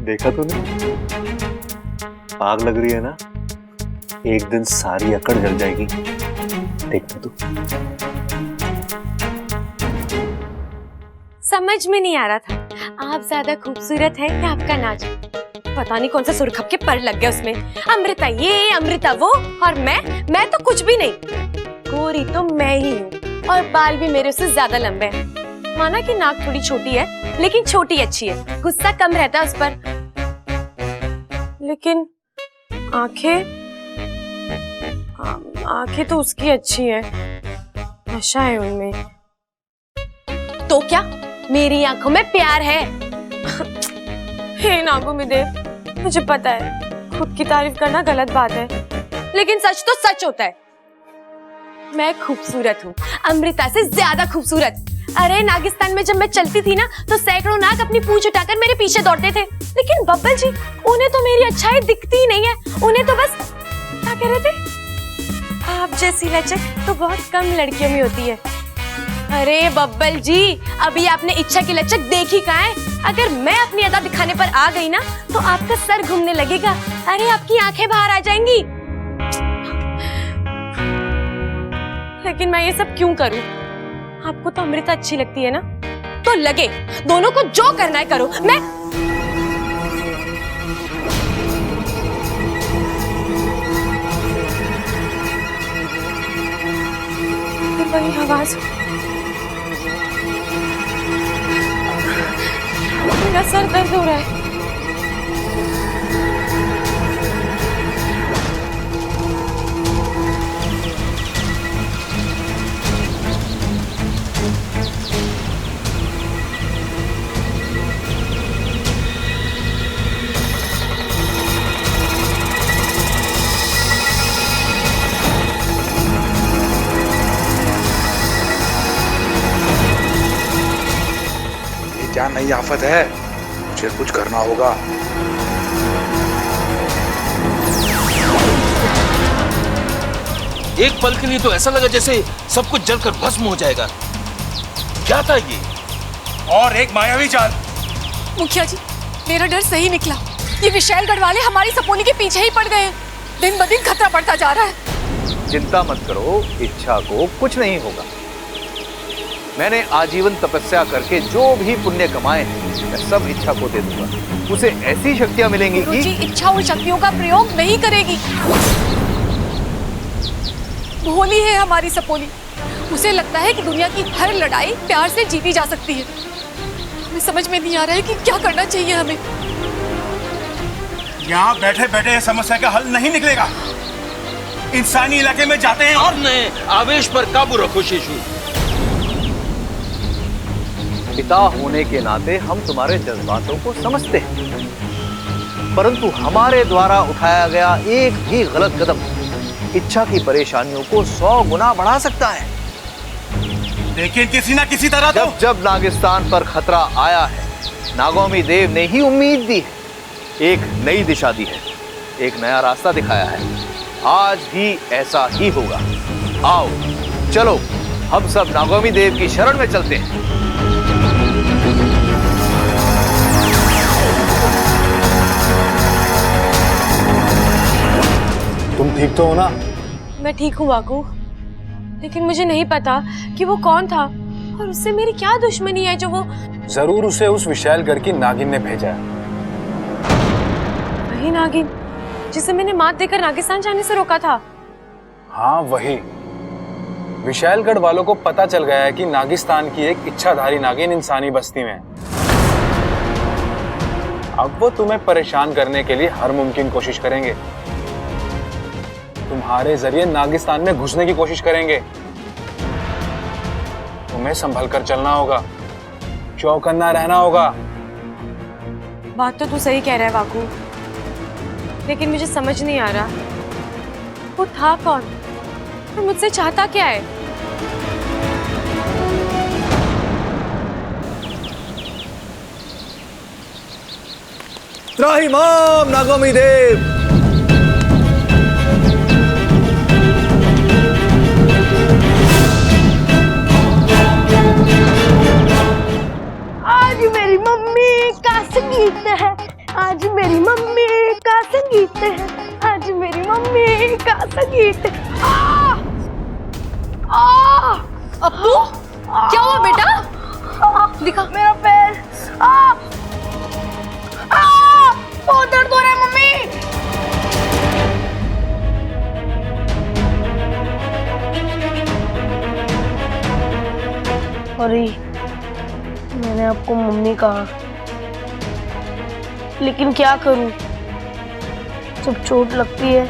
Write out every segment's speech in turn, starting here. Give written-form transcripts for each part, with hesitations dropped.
देखा तूने? आग लग रही है ना, एक दिन सारी अकड़ जल जाएगी। देखना तू। समझ में नहीं आ रहा था आप ज्यादा खूबसूरत है या आपका नाच। पता नहीं कौन सा सुरखप के पर लग गया उसमें। अमृता ये अमृता वो, और मैं तो कुछ भी नहीं। गोरी तो मैं ही हूँ और बाल भी मेरे से ज्यादा लंबे हैं। माना कि नाक थोड़ी छोटी है लेकिन छोटी अच्छी है, गुस्सा कम रहता है उस पर। लेकिन आंखें तो उसकी अच्छी है, नशा है उनमें। तो क्या मेरी आंखों में प्यार है? हे नागोमीदेव, मुझे पता है खुद की तारीफ करना गलत बात है, लेकिन सच तो सच होता है। मैं खूबसूरत हूँ, अमृता से ज्यादा खूबसूरत। अरे नागिस्तान में जब मैं चलती थी ना तो सैकड़ों नाग अपनी पूंछ उठाकर मेरे पीछे दौड़ते थे। लेकिन बब्बल जी, उन्हें तो मेरी अच्छाई दिखती ही नहीं है। उन्हें तो बस, क्या कह रहे थे, आप जैसी लचक तो बहुत कम लड़कियों में होती है। अरे बब्बल जी, अभी आपने इच्छा की लचक देखी कहाँ है? अगर मैं अपनी अदा दिखाने पर आ गई ना तो आपका सर घूमने लगेगा। अरे आपकी आंखें बाहर आ जाएंगी। लेकिन मैं ये सब क्यों करूं? आपको तो अमृता अच्छी लगती है ना, तो लगे। दोनों को जो करना है करो। मैं वही आवाज, मेरा सर दर्द हो रहा है। क्या नई आफत है? मुझे कुछ करना होगा। एक पल के लिए तो ऐसा लगा जैसे सब कुछ जलकर भस्म हो जाएगा। क्या था ये? और एक मायावी चाल। मुखिया जी, मेरा डर सही निकला। ये विशालगढ़ वाले हमारी सपोनी के पीछे ही पड़ गए। दिन ब दिन खतरा बढ़ता जा रहा है। चिंता मत करो, इच्छा को कुछ नहीं होगा। मैंने आजीवन तपस्या करके जो भी पुण्य कमाए हैं मैं सब इच्छा को दे दूंगा। उसे ऐसी शक्तियां मिलेंगी कि इच्छा और शक्तियों का प्रयोग नहीं करेगी। भोली है हमारी सपोनी। उसे लगता है कि दुनिया की हर लड़ाई प्यार से जीती जा सकती है। हमें समझ में नहीं आ रहा है कि क्या करना चाहिए हमें। यहाँ बैठे बैठे यह समस्या का हल नहीं निकलेगा। इंसानी इलाके में जाते हैं और आवेश पर काबू रखो शिशु। पिता होने के नाते हम तुम्हारे जज्बातों को समझते हैं, परंतु हमारे द्वारा उठाया गया एक भी गलत कदम इच्छा की परेशानियों को 100 गुना बढ़ा सकता है। लेकिन किसी ना किसी तरह जब जब नागिस्तान पर खतरा आया है, नागोमीदेव ने ही उम्मीद दी है, एक नई दिशा दी है, एक नया रास्ता दिखाया है। आज भी ऐसा ही होगा। आओ चलो, हम सब नागोमीदेव की शरण में चलते हैं। तुम ठीक तो हो ना? मैं ठीक हूँ बाकू, लेकिन मुझे नहीं पता कि वो कौन था और उससे मेरी क्या दुश्मनी है जो वो। जरूर उसे उस विशालगढ़ की नागिन ने भेजा है। वही नागिन जिसे मैंने मात देकर नागिस्तान जाने से रोका था। हाँ वही। विशालगढ़ वालों को पता चल गया है कि नागिस्तान की एक इच्छाधारी नागिन इंसानी बस्ती में है। अब वो तुम्हें परेशान करने के लिए हर मुमकिन कोशिश करेंगे। तुम्हारे जरिए नागिस्तान में घुसने की कोशिश करेंगे। तुम्हें संभल कर चलना होगा, चौकन्ना रहना होगा। बात तो तू सही कह रहा है बाकू, लेकिन मुझे समझ नहीं आ रहा वो था कौन और मुझसे चाहता क्या है। त्राहिमाम नागोमीदेव। आज मेरी मम्मी का संगीत है, आज आज मेरी मम्मी का संगीत है, आज मेरी मम्मी का संगीत है। अप्पू क्या हुआ बेटा? दिखा। मेरा पैर बहुत दर्द हो रहा है मम्मी। अरे मैंने आपको मम्मी कहा, लेकिन क्या करूं, जब चोट लगती है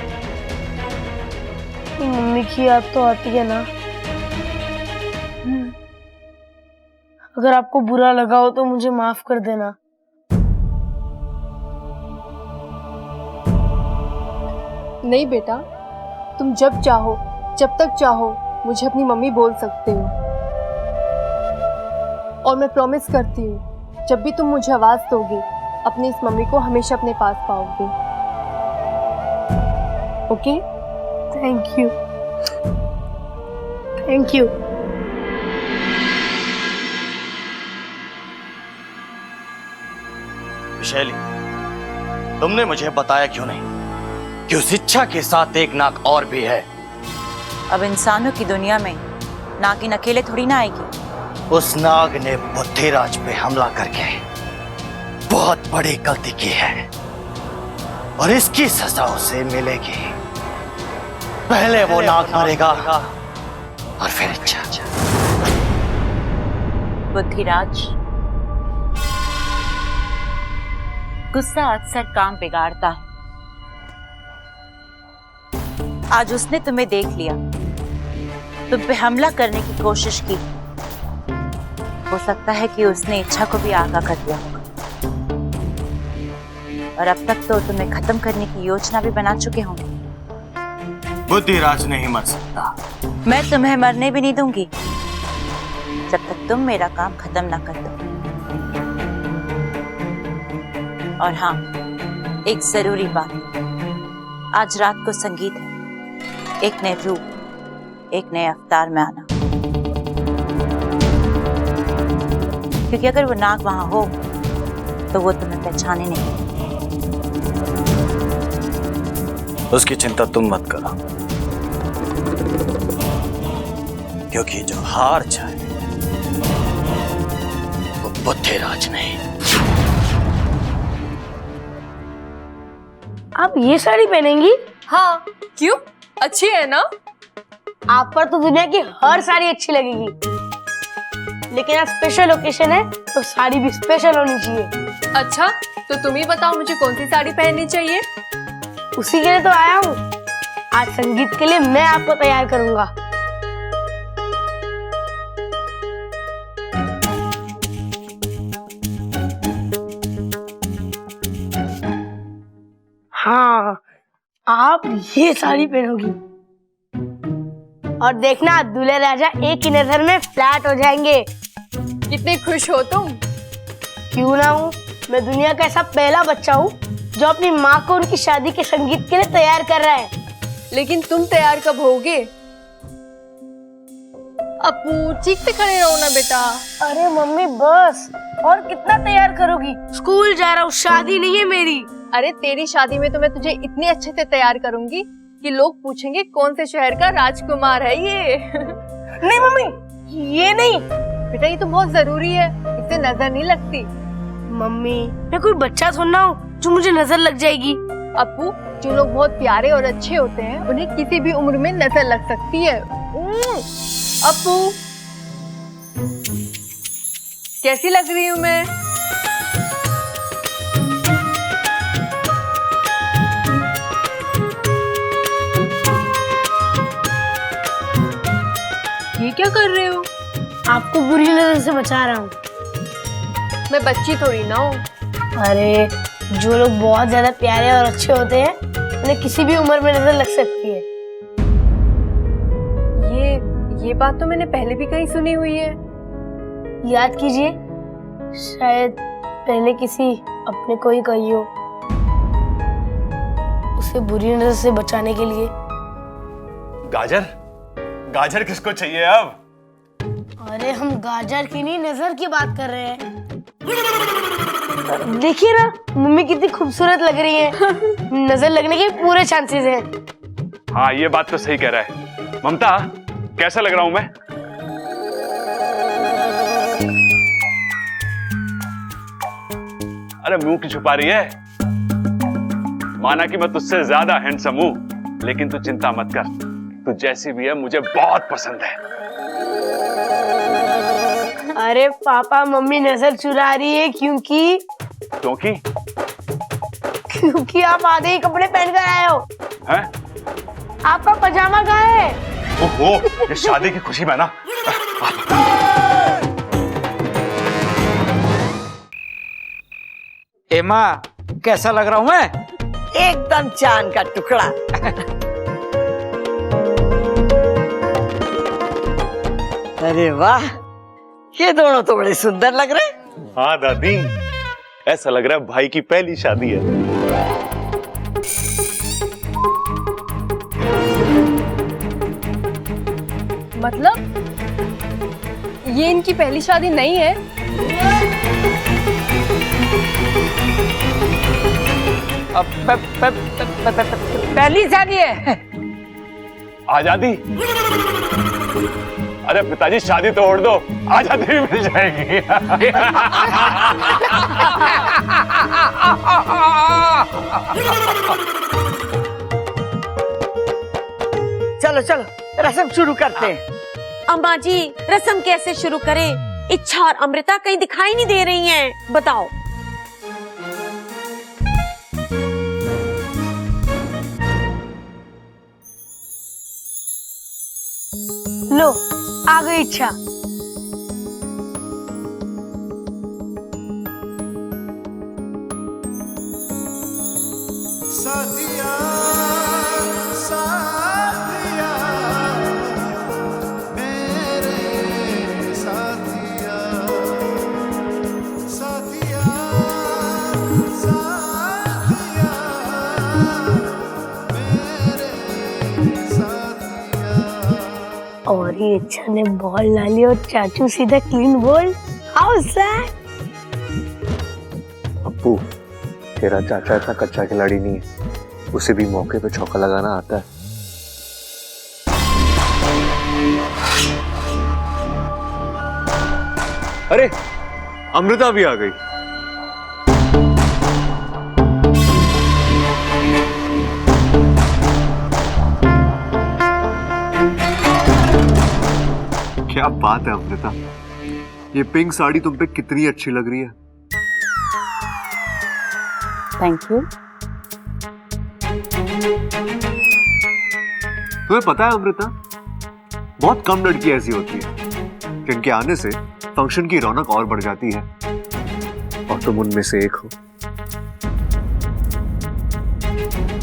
तो मम्मी की याद तो आती है ना। अगर आपको बुरा लगा हो तो मुझे माफ कर देना। नहीं बेटा, तुम जब चाहो, जब तक चाहो मुझे अपनी मम्मी बोल सकते हो, और मैं प्रॉमिस करती हूँ जब भी तुम मुझे आवाज दोगे अपनी इस मम्मी को हमेशा अपने पास पाओगे। Okay? Thank you, thank you. शैली, तुमने मुझे बताया क्यों नहीं कि उस इच्छा के साथ एक नाग और भी है? अब इंसानों की दुनिया में नागिन अकेले थोड़ी ना आएगी। उस नाग ने बुद्धिराज पे हमला करके बहुत बड़ी गलती की है और इसकी सजा उसे मिलेगी। पहले वो नाग मरेगा और फिर इच्छा। बुद्धिराज, गुस्सा अक्सर काम बिगाड़ता है। आज उसने तुम्हें देख लिया, तुम पे हमला करने की कोशिश की। हो सकता है कि उसने इच्छा को भी आगाह कर दिया होगा, और अब तक तो तुम्हें खत्म करने की योजना भी बना चुके होंगे। बुद्धिराज नहीं मर सकता। मैं तुम्हें मरने भी नहीं दूंगी जब तक तुम मेरा काम खत्म ना कर दो। और हाँ, एक जरूरी बात, आज रात को संगीत है। एक नए रूप, एक नए अवतार में आना, क्योंकि अगर वो नाग वहां हो तो वो तुम्हें पहचाने नहीं। उसकी चिंता तुम मत करो, क्योंकि जो हार जाए वो बुद्धिराज नहीं। आप ये साड़ी पहनेंगी? हाँ, क्यों? अच्छी है ना? आप पर तो दुनिया की हर साड़ी अच्छी लगेगी, लेकिन आज स्पेशल ओकेशन है तो साड़ी भी स्पेशल होनी चाहिए। अच्छा, तो तुम ही बताओ मुझे कौन सी साड़ी पहननी चाहिए? उसी के लिए तो आया हूँ। आज संगीत के लिए मैं आपको तैयार करूंगा। हाँ, आप ये साड़ी पहनोगी और देखना दूल्हे राजा एक ही नजर में फ्लैट हो जाएंगे। कितने खुश हो तुम? क्यों ना हूँ, मैं दुनिया का ऐसा पहला बच्चा हूँ जो अपनी माँ को उनकी शादी के संगीत के लिए तैयार कर रहा है। लेकिन तुम तैयार कब होगे? अप्पू, चीखते खड़े रहो ना बेटा। अरे मम्मी बस, और कितना तैयार करोगी? स्कूल जा रहा हूँ, शादी नहीं है मेरी। अरे तेरी शादी में तो मैं तुझे इतने अच्छे से तैयार करूंगी कि लोग पूछेंगे कौन से शहर का राजकुमार है ये। नहीं मम्मी, ये नहीं। बेटा ये तो बहुत जरूरी है, इससे नजर नहीं लगती। मम्मी, मैं कोई बच्चा थोड़ा हूँ जो मुझे नजर लग जाएगी। अप्पू, जो लोग बहुत प्यारे और अच्छे होते हैं उन्हें किसी भी उम्र में नजर लग सकती है। अप्पू, कैसी लग रही हूँ मैं? ये क्या कर रहे हो? आपको बुरी नजर से बचा रहा हूँ। मैं बच्ची थोड़ी ना हूँ। अरे जो लोग बहुत ज्यादा प्यारे और अच्छे होते हैं उन्हें किसी भी उम्र में नजर लग सकती है। ये बात तो मैंने पहले भी कहीं सुनी हुई है। याद कीजिए, शायद पहले किसी अपने को ही कही हो। उसे बुरी नजर से बचाने के लिए। गाजर? गाजर किसको चाहिए अब? अरे हम गाजर की नहीं, नजर की बात कर रहे हैं। देखिए ना मम्मी कितनी खूबसूरत लग रही है। नजर लगने के पूरे चांसेस हैं। हाँ ये बात तो सही कह रहा है। ममता कैसा लग रहा हूं मैं? अरे मुंह की छुपा रही है? माना कि मैं तुझसे ज्यादा हैंडसम हूं, लेकिन तू चिंता मत कर, तू जैसी भी है मुझे बहुत पसंद है। अरे पापा मम्मी नजर चुरा रही है क्योंकि आप आधे ही कपड़े पहनकर आए हो। हैं? आपका पजामा कहाँ है? ओहो, ये शादी की खुशी में ना। एमा कैसा लग रहा हूं मैं? एकदम चांद का टुकड़ा। अरे वाह, ये दोनों तो बड़े सुंदर लग रहे हैं। हाँ दादी, ऐसा लग रहा है भाई की पहली शादी है। मतलब ये इनकी पहली शादी नहीं है? पहली शादी है। आजादी? अरे पिताजी शादी तोड़ दो, आजादी भी मिल जाएगी। चलो चलो रस्म शुरू करते हैं। अम्मा जी रस्म कैसे शुरू करें? इच्छा और अमृता कहीं दिखाई नहीं दे रही हैं, बताओ। लो आ गई इच्छा। साथिया साथिया मेरे साथिया साथिया साथिया मेरे साथिया। और ये इच्छा ने बॉल डाली और चाचू सीधा clean ball. How sad. Appu, तेरा चाचा इतना कच्चा खिलाड़ी नहीं है, उसे भी मौके पे चौका लगाना आता है। अरे अमृता भी आ गई। क्या बात है अमृता, ये पिंक साड़ी तुम पे कितनी अच्छी लग रही है। Thank you. तुम्हें पता है अमृता, बहुत कम लड़की ऐसी होती है जिनके आने से फंक्शन की रौनक और बढ़ जाती है, और तुम उनमें से एक हो।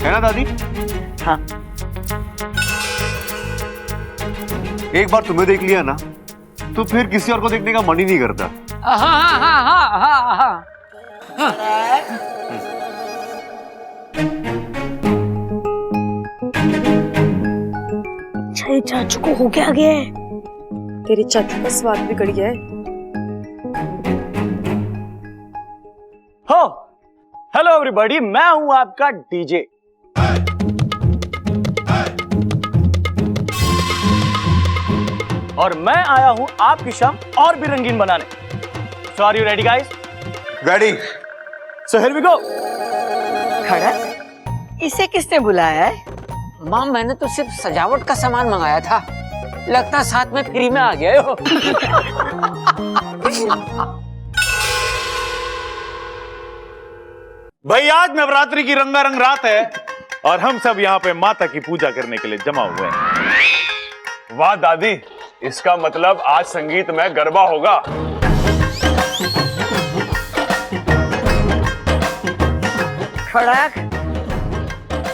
है ना दादी? हाँ। एक बार तुम्हें देख लिया ना तो फिर किसी और को देखने का मन ही नहीं करता। हाँ हाँ हाँ हाँ हाँ हाँ। अच्छा चाचू को हो क्या गया है? तेरे चाचू का स्वाद बिगड़ गया है। हो हेलो एवरीबॉडी, मैं हूं आपका डीजे। और मैं आया हूं आपकी शाम और भी रंगीन बनाने। So are you ready guys? Ready. So here we go. खड़क, इसे किसने बुलाया है? माँ मैंने तो सिर्फ सजावट का सामान मंगाया था, लगता साथ में फ्री में आ गए हो। भाई आज नवरात्रि की रंगारंग रात है और हम सब यहाँ पे माता की पूजा करने के लिए जमा हुए हैं। वाह दादी, इसका मतलब आज संगीत में गरबा होगा। खड़क,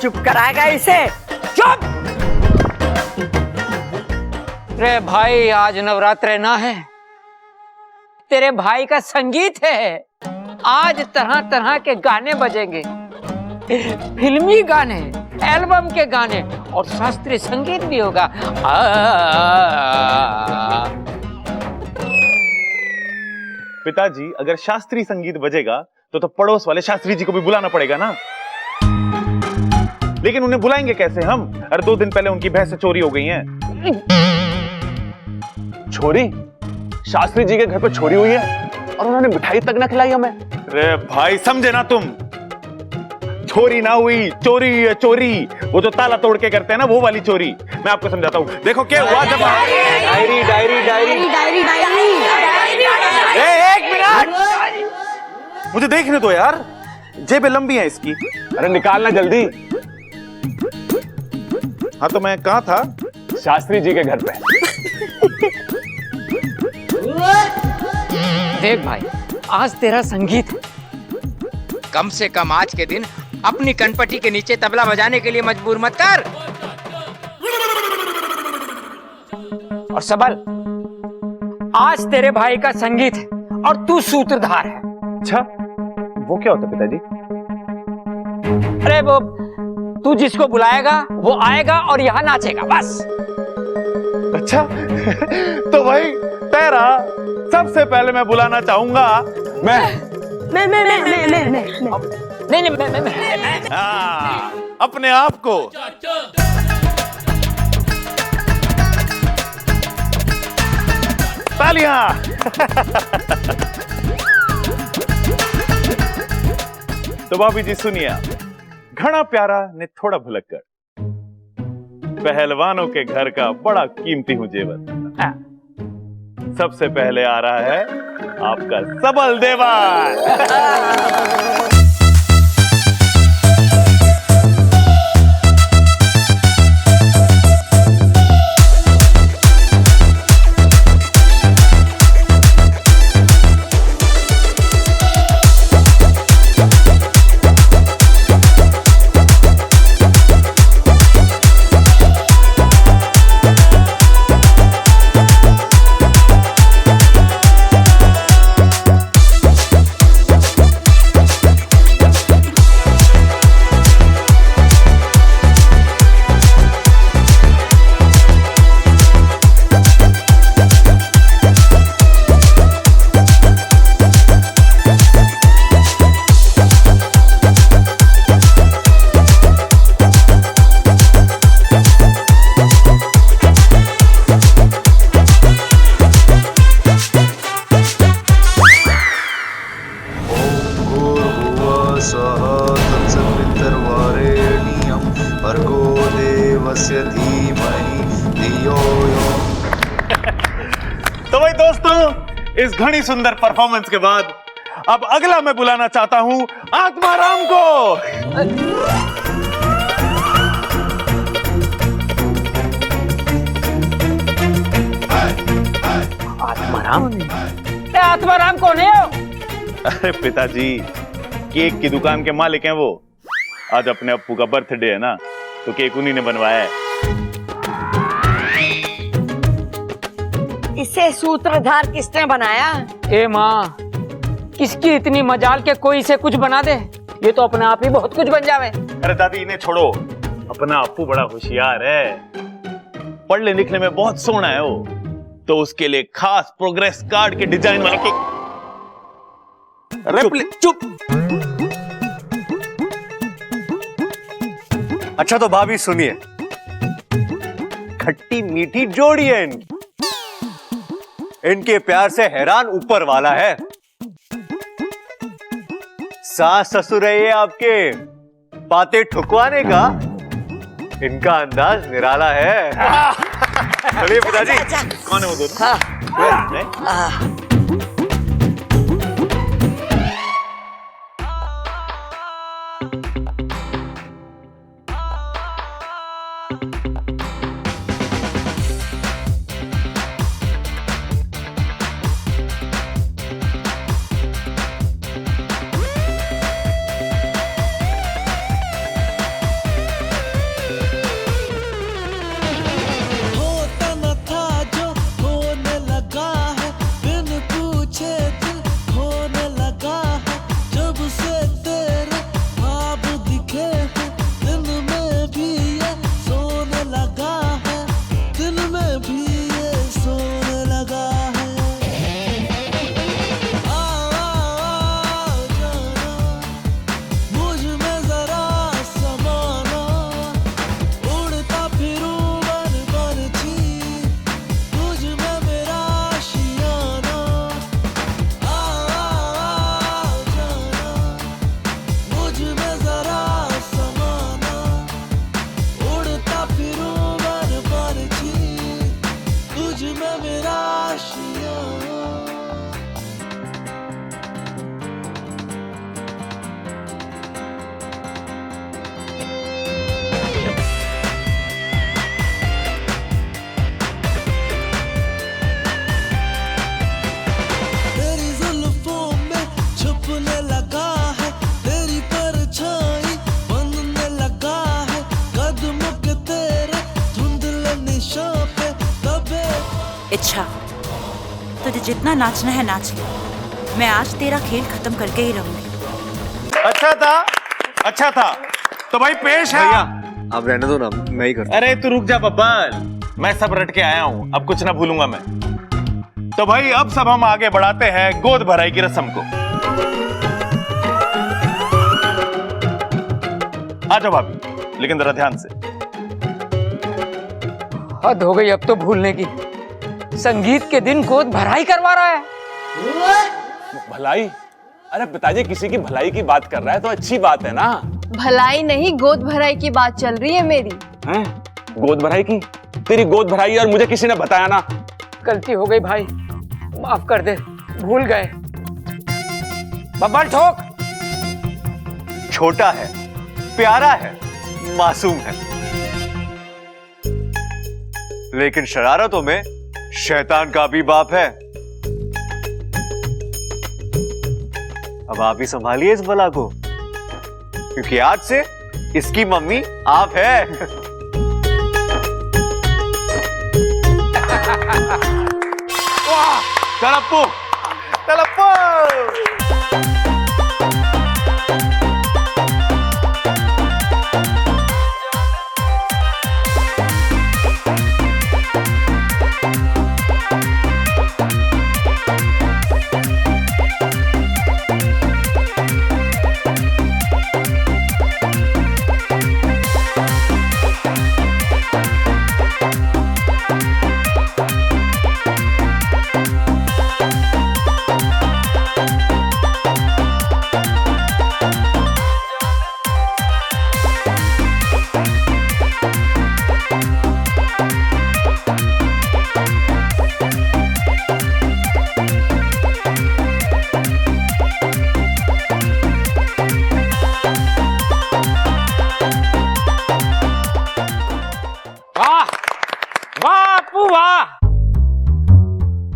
चुप कराएगा इसे? चुप! रे भाई आज नवरात्र ना है, तेरे भाई का संगीत है। आज तरह तरह के गाने बजेंगे, फिल्मी गाने, एल्बम के गाने और शास्त्रीय संगीत भी होगा। पिताजी, अगर शास्त्रीय संगीत बजेगा तो पड़ोस वाले शास्त्री जी को भी बुलाना पड़ेगा ना। लेकिन उन्हें बुलाएंगे कैसे हम? अरे 2 दिन पहले उनकी भैंसें चोरी हो गई हैं। चोरी? शास्त्री जी के घर पर चोरी हुई है और उन्होंने मिठाई तक ना खिलाई हमें। अरे भाई समझे ना तुम, चोरी ना हुई, चोरी है चोरी। वो जो ताला तोड़ के करते हैं ना, वो वाली चोरी। मैं आपको समझाता हूँ। देखो क्या हुआ जब diary diary diary diary diary. एक मिनट, मुझे देखने दो यार, जेबें लंबी हैं इसकी। अरे निकालना जल्दी। हाँ तो मैं कहाँ था? शास्त्री जी के घर पे। देख भाई, आज तेरा संगीत है। कम से कम आज के दिन अपनी कनपटी के नीचे तबला बजाने के लिए मजबूर मत कर। और सबल, आज तेरे भाई का संगीत है और तू सूत्रधार है। अच्छा, वो क्या होता है पिताजी? अरे वो, तू जिसको बुलाएगा वो आएगा और यहाँ नाचेगा, बस। अच्छा तो भाई तेरा सबसे पहले मैं बुलाना चाहूंगा मैं अपने आप को। तालियां। तो भाभी जी सुनिए, घना प्यारा ने थोड़ा भुलक्कड़, पहलवानों के घर का बड़ा कीमती हूं जेवर। सबसे पहले आ रहा है आपका सबल देवा। तो भाई दोस्तों, इस घनी सुंदर परफॉर्मेंस के बाद अब अगला मैं बुलाना चाहता हूं आत्माराम को। आत्माराम कौन है? अरे पिताजी, केक की दुकान के मालिक हैं वो। आज अपने अप्पू का बर्थडे है ना, तो केक उन्हीं ने बनवाया है। इसे सूत्रधार किसने बनाया? ए माँ, किसकी इतनी मजाल के कोई से कुछ बना दे? ये तो अपने आप ही बहुत कुछ बन जावे। अरे दादी इन्हें छोड़ो, अपना अप्पू बड़ा होशियार है, पढ़ने लिखने में बहुत सोना है वो। तो उसके लिए खास प्रोग्रेस कार्ड के डिजाइन वाला केक। चुप। अच्छा तो भाभी सुनिए, खट्टी मीठी जोड़ी है इनकी। इनके प्यार से हैरान ऊपर वाला है। सास ससुर है ये आपके, बातें ठुकवाने का इनका अंदाज निराला है। चलिए पिताजी। कौन है वो दोनों? इच्छा, तुझे जितना नाचना है नाच ले, मैं आज तेरा खेल खत्म करके ही रहूंगी। अच्छा था तो भाई पेश है। भैया अब रहने दो ना, मैं ही करता। अरे तू रुक जा बब्बल, मैं सब रट के आया हूं, अब कुछ ना भूलूंगा मैं। तो भाई अब सब हम आगे बढ़ाते हैं गोद भराई की रस्म को। आ जाओ भाभी, लेकिन जरा ध्यान से। हद हो गई अब तो भूलने की। संगीत के दिन गोद भराई करवा रहा है। भलाई? अरे पिताजी किसी की भलाई की बात कर रहा है तो अच्छी बात है ना। भलाई नहीं, गोद भराई की बात चल रही है मेरी। हैं? गोद भराई की? तेरी गोद भराई और मुझे किसी ने बताया ना। गलती हो गई भाई, माफ कर दे, भूल गए। बब्बर ठोक। छोटा है, प्यारा है, मासूम है, लेकिन शरारतों में शैतान का भी बाप है। अब आप ही संभालिए इस बला को, क्योंकि आज से इसकी मम्मी आप है। तलप्पू तलप्पू।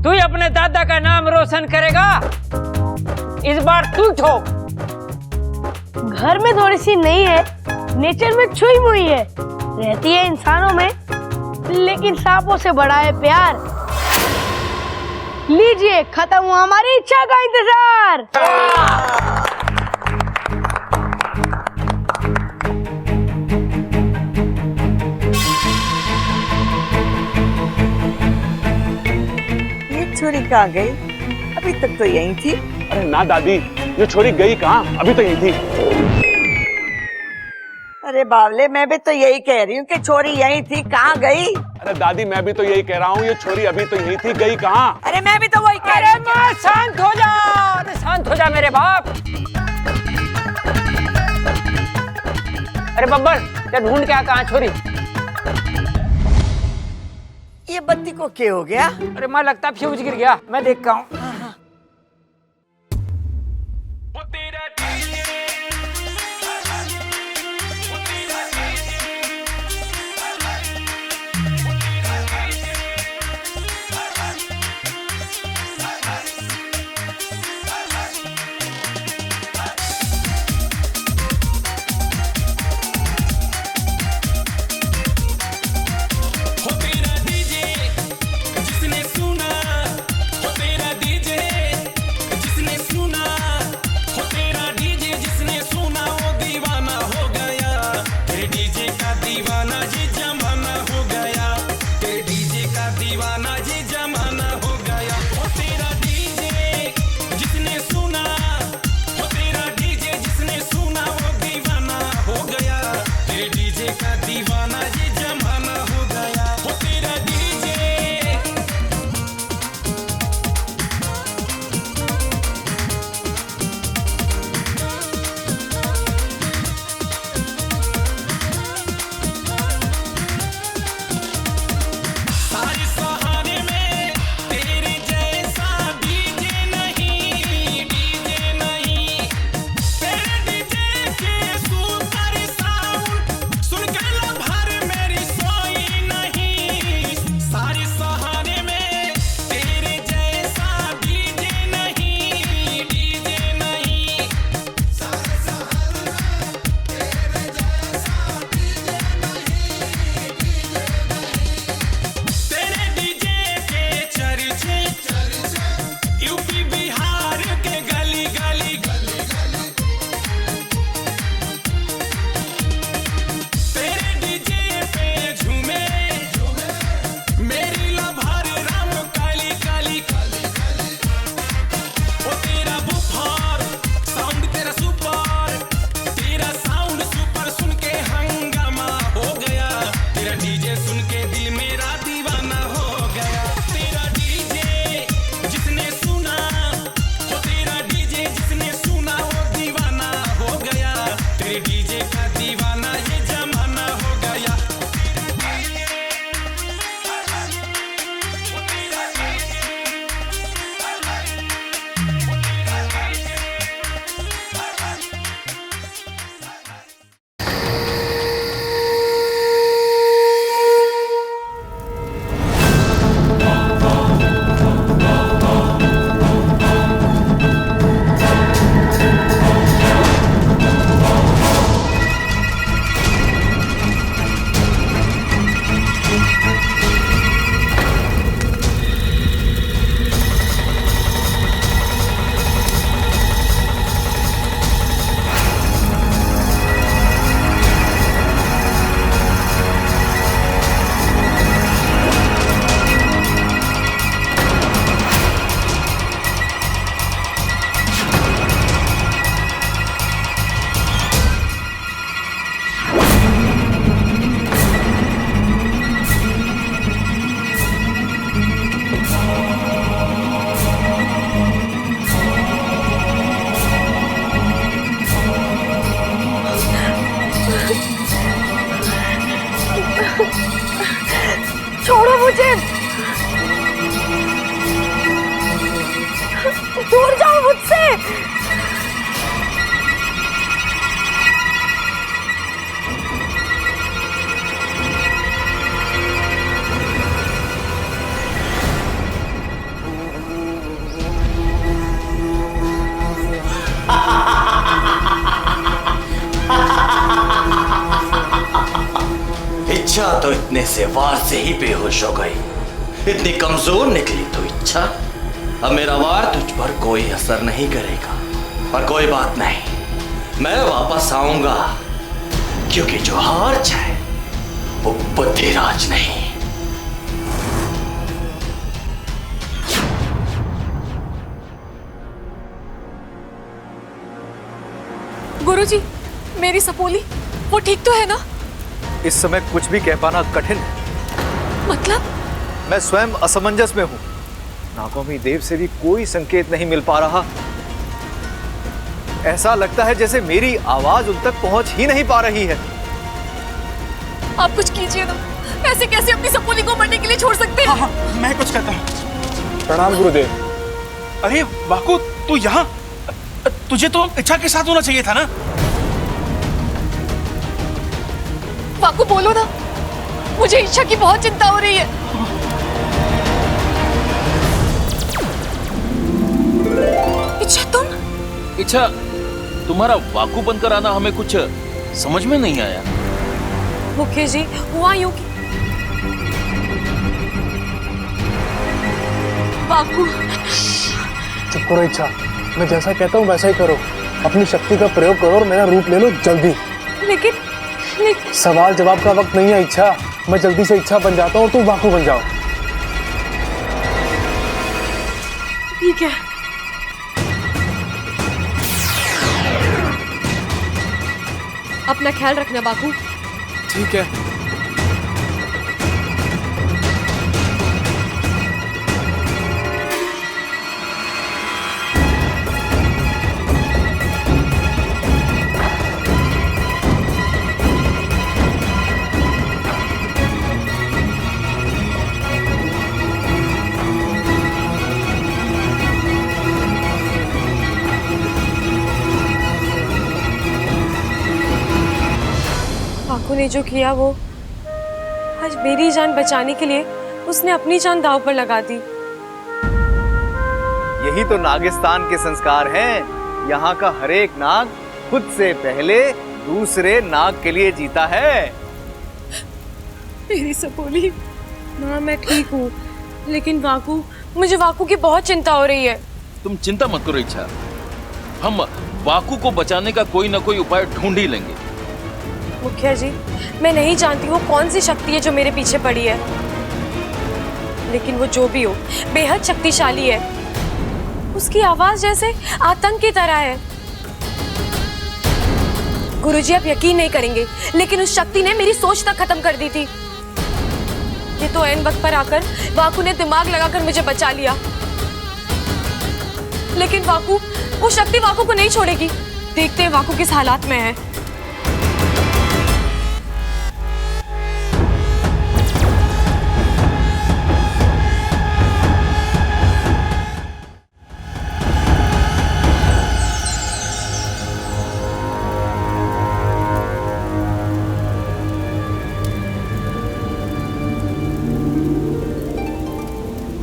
तू ही अपने दादा का नाम रोशन करेगा। इस बार तू ठोक। घर में थोड़ी सी नहीं है, नेचर में छुई मुई है, रहती है इंसानों में, लेकिन सांपों से बड़ा है प्यार। लीजिए, खत्म हुआ हमारी इच्छा का इंतजार। छोरी कहाँ गई? अभी तक तो यहीं थी। अरे ना दादी, ये छोरी गई कहाँ, अभी तो यहीं थी। अरे बावले, मैं भी तो यही कह रही हूँ कि छोरी यहीं थी, कहाँ गई? अरे दादी मैं भी तो यही कह रहा हूँ, ये छोरी अभी तो यहीं थी, गई कहाँ? अरे मैं भी तो वही कह रही हूँ। शांत हो जा, अरे शांत हो जा मेरे बाप। अरे बब्बर, क्या ढूंढ के आ, कहाँ छोरी? ये बत्ती को क्या हो गया? अरे माँ लगता फ्यूज गिर गया, मैं देखता हूँ। जिसने सुना, तेरा इच्छा तो इतने से वार से ही बेहोश हो गई, इतनी कमजोर निकली तो इच्छा। अब मेरा वार तुझ पर कोई असर नहीं करेगा, पर कोई बात नहीं, मैं वापस आऊंगा, क्योंकि जो हार जाए वो बुद्धिराज नहीं। गुरुजी, मेरी सपोली वो ठीक तो है ना? इस समय कुछ भी कह पाना कठिन है। मतलब? मैं स्वयं असमंजस में हूं। नागोमी देव से भी कोई संकेत नहीं मिल पा रहा। ऐसा लगता है जैसे मेरी आवाज उन तक पहुंच ही नहीं पा रही है। आप कुछ कीजिए ना, ऐसे कैसे अपनी सपोली को मरने के लिए छोड़ सकते हैं? हाँ, मैं कुछ करता हूँ। प्रणाम गुरुदेव। अरे वाकू, तू यहाँ? तुझे तो इच्छा के साथ होना चाहिए था ना। वाकू बोलो ना, मुझे इच्छा की बहुत चिंता हो रही है। इच्छा तुम? इच्छा, तुम्हारा वाकू बनकर आना हमें कुछ समझ में नहीं आया। मुखिया जी, हुआ यूं कि वाकू। चुप करो इच्छा, मैं जैसा कहता हूँ वैसा ही करो। अपनी शक्ति का प्रयोग करो और मेरा रूप ले लो जल्दी। लेकिन सवाल जवाब का वक्त नहीं है इच्छा। मैं जल्दी से इच्छा बन जाता हूँ, तुम वाकू बन जाओ। ठीक है। अपना ख्याल रखना वाकू। ठीक है। वाकू ने जो किया वो आज मेरी जान बचाने के लिए उसने अपनी जान दांव पर लगा दी। यही तो नागिस्तान के संस्कार हैं। यहाँ का हर एक नाग खुद से पहले दूसरे नाग के लिए जीता है। मेरी सपोली। माँ, मैं ठीक हूँ, लेकिन वाकू, मुझे वाकू की बहुत चिंता हो रही है। तुम चिंता मत करो इच्छा, हम वाकू को बचाने का कोई ना कोई उपाय ढूंढ ही लेंगे। मुखिया जी, मैं नहीं जानती वो कौन सी शक्ति है जो मेरे पीछे पड़ी है, लेकिन वो जो भी हो बेहद शक्तिशाली है। उसकी आवाज जैसे आतंक की तरह है। गुरुजी, आप यकीन नहीं करेंगे, लेकिन उस शक्ति ने मेरी सोच तक खत्म कर दी थी। ये तो ऐन वक्त पर आकर वाकू ने दिमाग लगाकर मुझे बचा लिया, लेकिन वाकू, वो शक्ति वाकू को नहीं छोड़ेगी। देखते हैं वाकू किस हालात में है।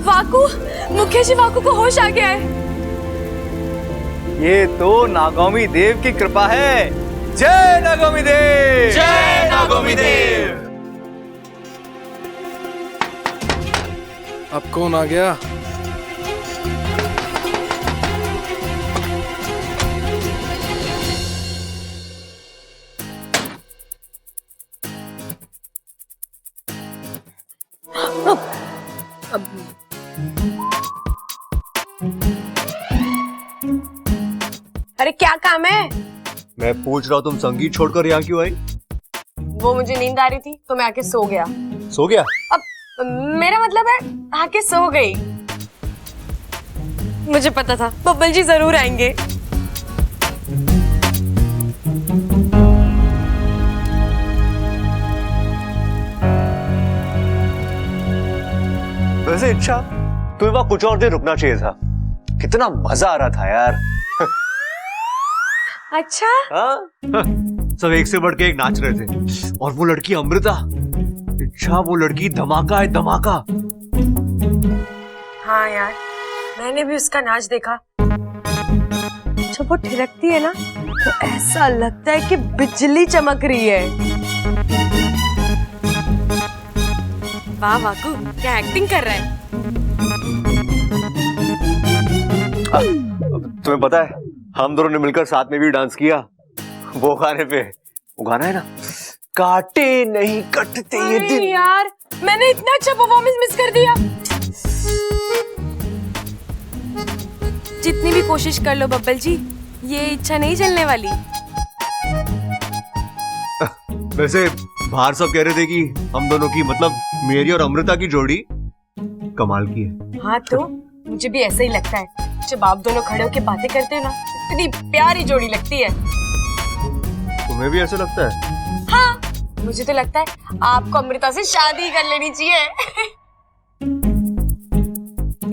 वाकू, मुखिया जी, वाकू को होश आ गया है। ये तो नागोमी देव की कृपा है। जय नागोमी देव! जय नागोमी देव! अब कौन आ गया? अरे क्या काम है? मैं पूछ रहा हूँ, तुम संगीत छोड़कर यहाँ क्यों आई? वो मुझे नींद आ रही थी तो मैं आके सो गया। सो गया? अब मेरा मतलब है आके सो गई। मुझे पता था बब्बल जी जरूर आएंगे। वैसे इच्छा, तुम्हें वहां कुछ और देर रुकना चाहिए था। कितना मजा आ रहा था यार। अच्छा? हाँ? सब एक से बढ़ के एक नाच रहे थे। और वो लड़की अमृता, इच्छा, वो लड़की धमाका है, धमाका। हाँ यार, मैंने भी उसका नाच देखा। जब वो थिरकती है ना तो ऐसा लगता है कि बिजली चमक रही है। वाह वाकू, क्या एक्टिंग कर रहा है। तुम्हें पता है हम दोनों ने मिलकर साथ में भी डांस किया वो गाने पे। वो गाना है ना, काटे नहीं कटते ये दिन। यार मैंने इतना अच्छा परफॉर्मेंस मिस कर दिया। जितनी भी कोशिश कर लो बब्बल जी, ये इच्छा नहीं जलने वाली। वैसे बाहर सब कह रहे थे कि हम दोनों की, मतलब मेरी और अमृता की जोड़ी कमाल की है। हाँ तो मुझे भी ऐसा ही लगता है। जब आप दोनों खड़े होकर बातें करते हो ना, इतनी प्यारी जोड़ी लगती है। तुम्हें भी ऐसा लगता है? हाँ, मुझे तो लगता है आपको अमृता से शादी कर लेनी चाहिए।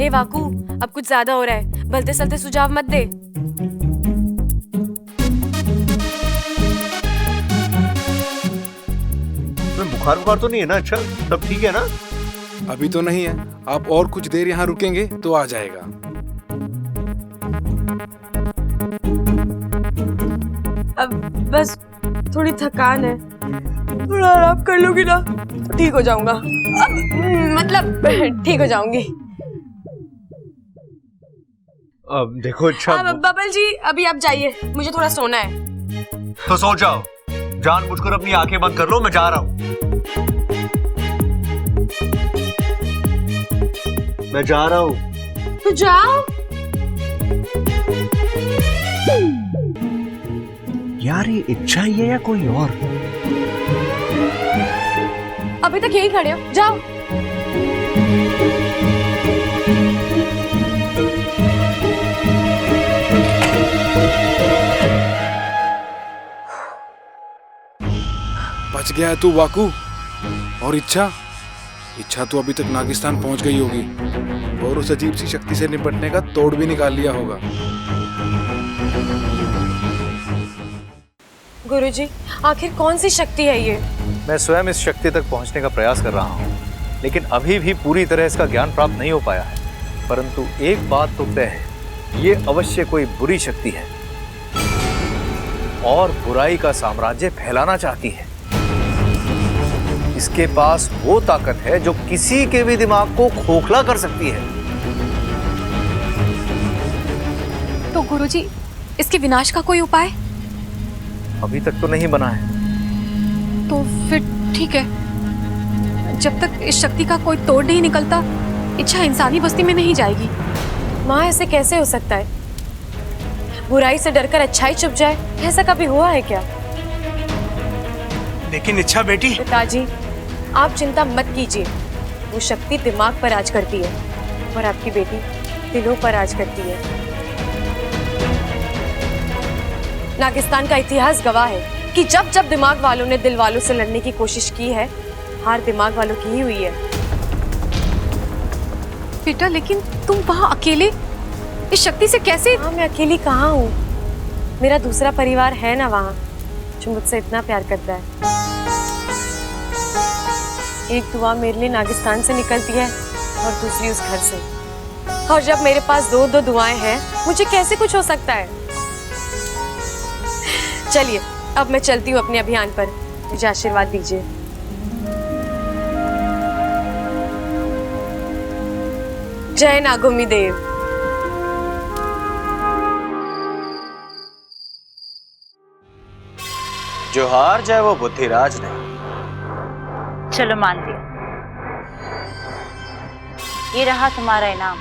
ए वाकू, अब कुछ ज्यादा हो रहा है, भलते सलते सुझाव मत दे। बुखार तो नहीं है ना? अच्छा सब ठीक है ना? अभी तो नहीं है, आप और कुछ देर यहाँ रुकेंगे तो आ जाएगा। अब बस थोड़ी थकान है, थोड़ा आराम कर लूंगी ना ठीक हो जाऊंगा। अब मतलब ठीक हो जाऊंगी। अब देखो अच्छा बबल जी अभी आप जाइए, मुझे थोड़ा सोना है। तो सो जाओ, जानबूझकर अपनी आंखें बंद कर लो, मैं जा रहा हूँ। मैं जा रहा हूँ। तो जाओ। यार ये इच्छा ही है या कोई और? अभी तक यहीं खड़े हो, जाओ। बच गया है तू वाकू। और इच्छा तो अभी तक नागिस्तान पहुंच गई होगी और उस अजीब सी शक्ति से निपटने का तोड़ भी निकाल लिया होगा। गुरुजी, आखिर कौन सी शक्ति है ये? मैं स्वयं इस शक्ति तक पहुंचने का प्रयास कर रहा हूं, लेकिन अभी भी पूरी तरह इसका ज्ञान प्राप्त नहीं हो पाया है। परंतु एक बात तो तय है, ये अवश्य कोई बुरी शक्ति है और बुराई का साम्राज्य फैलाना चाहती है। इसके पास वो ताकत है जो किसी के भी दिमाग को खोखला कर सकती है। तो गुरुजी, इसके विनाश का कोई उपाय? अभी तक तो नहीं बना है। तो फिर ठीक है, जब तक इस शक्ति का कोई तोड़ नहीं निकलता, इच्छा इंसानी बस्ती में नहीं जाएगी। माँ ऐसे कैसे हो सकता है? बुराई से डरकर अच्छाई छुप जाए, ऐसा कभी हुआ है क्या? लेकिन इच्छा बेटी। पिताजी, आप चिंता मत कीजिए। वो शक्ति दिमाग पर राज करती है और आपकी बेटी दिलों पर राज करती है। नागिस्तान का इतिहास गवाह है कि जब जब दिमाग वालों ने दिल वालों से लड़ने की कोशिश की है, हार दिमाग वालों की ही हुई है। बेटा, लेकिन तुम वहाँ अकेले इस शक्ति से कैसे? हाँ, मैं अकेली कहाँ हूँ, मेरा दूसरा परिवार है ना वहाँ, जो मुझसे इतना प्यार करता है। एक दुआ मेरे लिए नागिस्तान से निकलती है और दूसरी उस घर से। और जब मेरे पास दो दो दुआएं हैं, मुझे कैसे कुछ हो सकता है? चलिए अब मैं चलती हूँ अपने अभियान पर, मुझे आशीर्वाद दीजिए। जय नागोमी देव। जो हार जाए वो बुद्धिराज नहीं। चलो मान लिया, ये रहा तुम्हारा इनाम,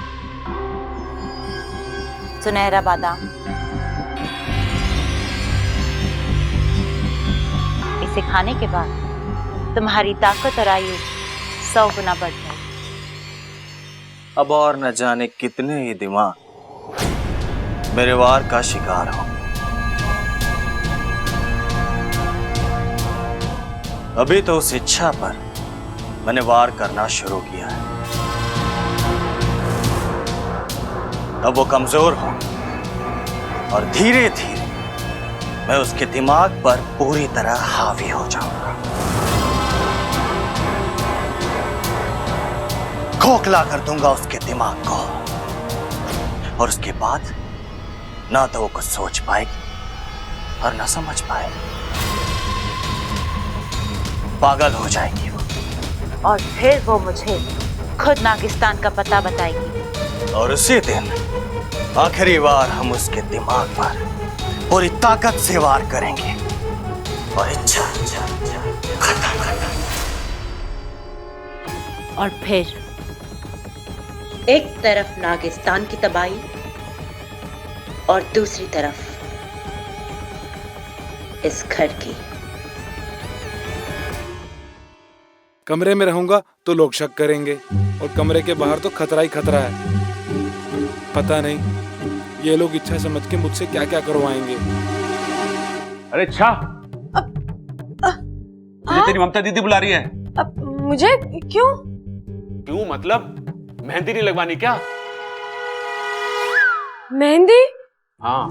सुनहरा बादाम। इसे खाने के बाद तुम्हारी ताकत और आयु 100 गुना बढ़ जाएगी। अब और न जाने कितने ही दिमाग मेरे वार का शिकार हो। अभी तो उस इच्छा पर मैंने वार करना शुरू किया है, अब वो कमजोर हो और धीरे धीरे मैं उसके दिमाग पर पूरी तरह हावी हो जाऊंगा। खोखला कर दूंगा उसके दिमाग को और उसके बाद ना तो वो कुछ सोच पाएगी और ना समझ पाएगी। पागल हो जाएगी वो और फिर वो मुझे खुद नागिस्तान का पता बताएगी। और उसी दिन आखिरी बार हम उसके दिमाग पर पूरी ताकत से वार करेंगे और इच्छा खत्म। और फिर एक तरफ नागिस्तान की तबाही और दूसरी तरफ इस घर की। कमरे में रहूंगा तो लोग शक करेंगे और कमरे के बाहर तो खतरा ही खतरा है। पता नहीं ये लोग इच्छा समझ के मुझसे क्या क्या करवाएंगे। अरे इच्छा, तुझे तेरी ममता दीदी बुला रही है। मुझे क्यों? क्यों मतलब मेहंदी नहीं लगवानी क्या? मेहंदी? हाँ।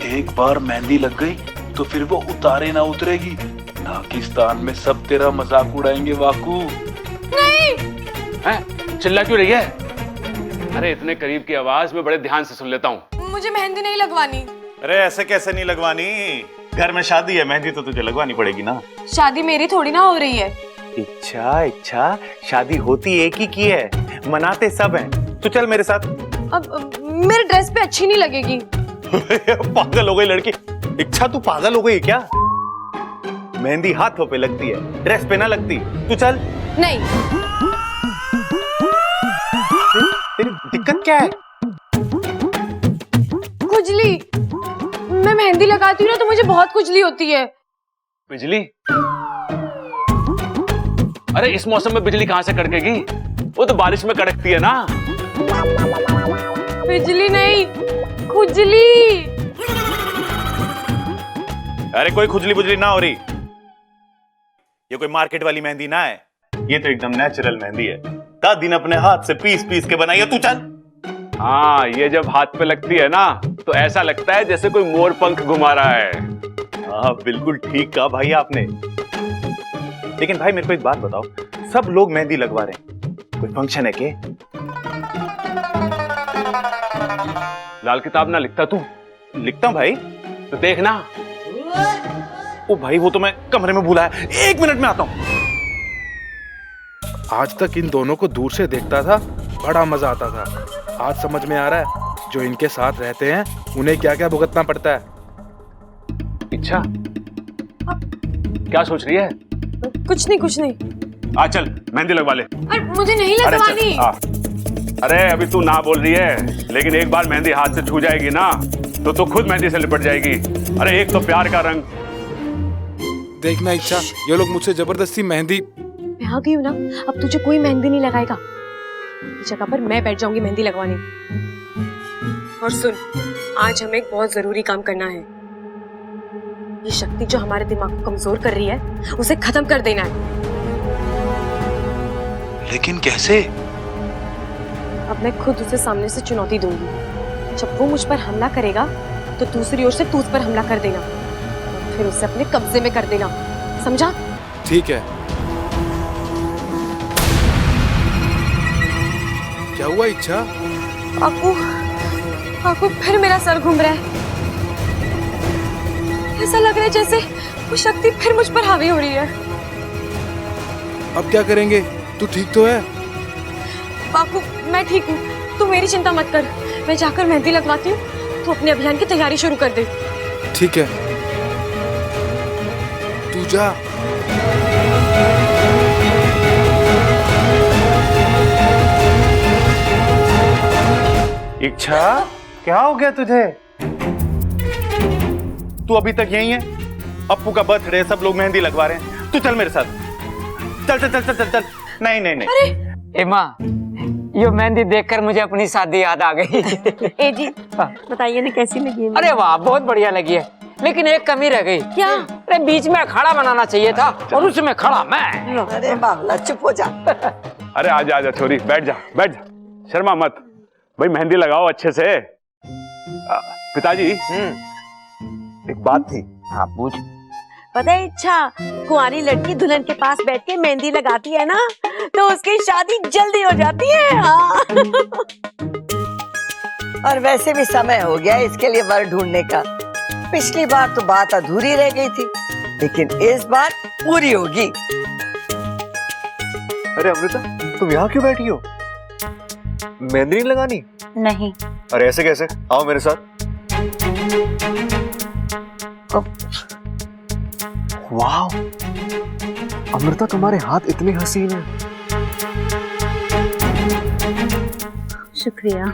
एक बार मेहंदी लग गई तो फिर वो उतारे ना उतरेगी। नागिस्तान में सब तेरा मजाक उड़ाएंगे वाकू। नहीं। हैं? चिल्ला क्यों रही है? अरे इतने करीब की आवाज में बड़े ध्यान से सुन लेता हूँ। मुझे मेहंदी नहीं लगवानी। अरे ऐसे कैसे नहीं लगवानी? घर में शादी है, मेहंदी तो तुझे लगवानी पड़ेगी ना। शादी मेरी थोड़ी ना हो रही है। इच्छा शादी होती एक ही की है, मनाते सब हैं। तो चल मेरे साथ। अब मेरे ड्रेस पे अच्छी नहीं लगेगी। पागल हो गई लड़की। इच्छा तू पागल हो गई क्या? मेहंदी हाथों पे लगती है, ड्रेस पे ना लगती। तू चल। नहीं। तेरी दिक्कत क्या है? खुजली। मैं मेहंदी लगाती हूँ ना तो मुझे बहुत खुजली होती है। बिजली? अरे इस मौसम में बिजली कहां से कड़केगी? वो तो बारिश में कड़कती है ना। बिजली नहीं, खुजली। अरे कोई खुजली बुजली ना हो रही। ये कोई मार्केट वाली मेहंदी ना है, ये तो एकदम नेचुरल मेहंदी है। दादी ने अपने हाथ से पीस पीस के बनाई है। तू चल। हाँ, ये जब हाथ पे लगती है ना तो ऐसा लगता है जैसे कोई मोर पंख घुमा रहा है। हाँ बिल्कुल ठीक कहा भाई आपने। लेकिन भाई मेरे को एक बात बताओ, सब लोग मेहंदी लगवा रहे हैं, कोई फंक्शन है के? लाल किताब ना लिखता तू? लिखता हूं भाई। तो देखना। ओ भाई वो तो मैं कमरे में भूला है, 1 मिनट में आता हूं। आज तक इन दोनों को दूर से देखता था, बड़ा मजा आता था। आज समझ में आ रहा है जो इनके साथ रहते हैं उन्हें क्या क्या भुगतना पड़ता है। इच्छा, क्या सोच रही है? कुछ नहीं। आ चल मेहंदी लगवा ले। अरे मुझे नहीं लगवानी। अरे अभी तू ना बोल रही है, लेकिन एक बार मेहंदी हाथ से छू जाएगी ना तो तू खुद मेहंदी से लिपट जाएगी। अरे एक तो प्यार का रंग। देखना इच्छा, ये लोग मुझसे जबरदस्ती मेहंदी। मैं आ गई हूँ ना, अब तुझे कोई मेहंदी नहीं लगाएगा। इस जगह पर मैं बैठ जाऊंगी मेहंदी लगवाने। और सुन, आज हमें एक बहुत जरूरी काम करना है। ये शक्ति जो हमारे दिमाग को कमजोर कर रही है, उसे खत्म कर देना है। लेकिन कैसे? अब मैं खुद उसे सामने से चुनौती दूंगी। जब वो मुझ पर हमला करेगा तो दूसरी ओर से तू उस पर हमला कर देना और फिर उसे अपने कब्जे में कर देना, समझा? ठीक है। क्या हुआ इच्छा? आपको फिर मेरा सर घूम रहा है। ऐसा लग रहा है जैसे वो शक्ति फिर मुझ पर हावी हो रही है। अब क्या करेंगे? तू ठीक तो है? बापू, मैं ठीक हूँ, तू मेरी चिंता मत कर। मैं जाकर मेहंदी लगवाती हूँ, तू अपने अभियान की तैयारी शुरू कर दे। ठीक है, तू जा। इच्छा, क्या हो गया तुझे? तू अभी तक यहीं है? अप्पू का बर्थडे, सब लोग मेहंदी लगवा रहे हैं। तू चल मेरे साथ। चल चल चल चल चल चल। नहीं। ए माँ, ये मेहंदी देखकर मुझे अपनी शादी याद आ गई। ए जी, बताइए ना कैसी लगी? अरे वाह, बहुत बढ़िया लगी है, लेकिन एक कमी रह गई। क्या? अरे बीच में अखाड़ा बनाना चाहिए था और उसमें खड़ा मैं। अरे बाबला चुप हो जा। अरे आजा छोरी, बैठ जा, शर्मा मत भाई, मेहंदी लगाओ अच्छे से। पिताजी, एक बात थी। हाँ पूछ। पता है इच्छा, कुंवारी लड़की दुल्हन के पास बैठ के मेहंदी लगाती है ना तो उसकी शादी जल्दी हो जाती है। हाँ। और वैसे भी समय हो गया इसके लिए वर ढूंढने का। पिछली बार तो बात अधूरी रह गई थी, लेकिन इस बार पूरी होगी। अरे अमृता, तुम यहाँ क्यों बैठी हो? मेहंदी नहीं लगानी? नहीं। अरे ऐसे कैसे? आओ मेरे साथ। वाह अमृता, तुम्हारे हाथ इतने हसीन हैं। शुक्रिया।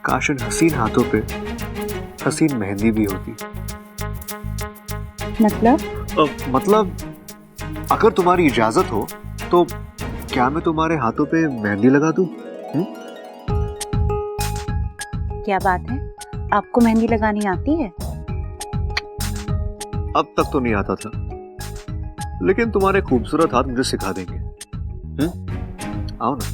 काश इन हसीन हाथों पे हसीन मेहंदी भी होती। मतलब अगर तुम्हारी इजाजत हो तो क्या मैं तुम्हारे हाथों पे मेहंदी लगा दूं? क्या बात है, आपको मेहंदी लगानी आती है? अब तक तो नहीं आता था, लेकिन तुम्हारे खूबसूरत हाथ मुझे सिखा देंगे। आओ ना,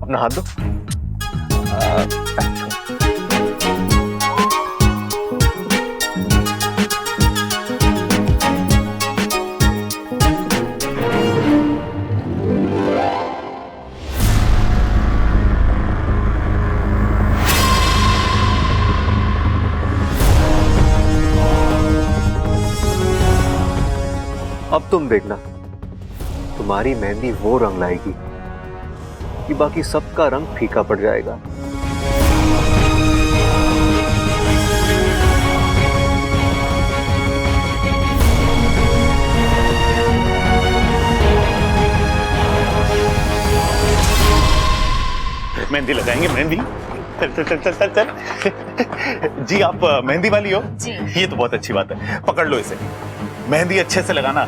अपना हाथ दो। अब तुम देखना, तुम्हारी मेहंदी वो रंग लाएगी कि बाकी सबका रंग फीका पड़ जाएगा। मेहंदी लगाएंगे, मेहंदी। चल चल चल चल चल चल। जी आप मेहंदी वाली हो? जी। ये तो बहुत अच्छी बात है, पकड़ लो इसे। मेहंदी अच्छे से लगाना,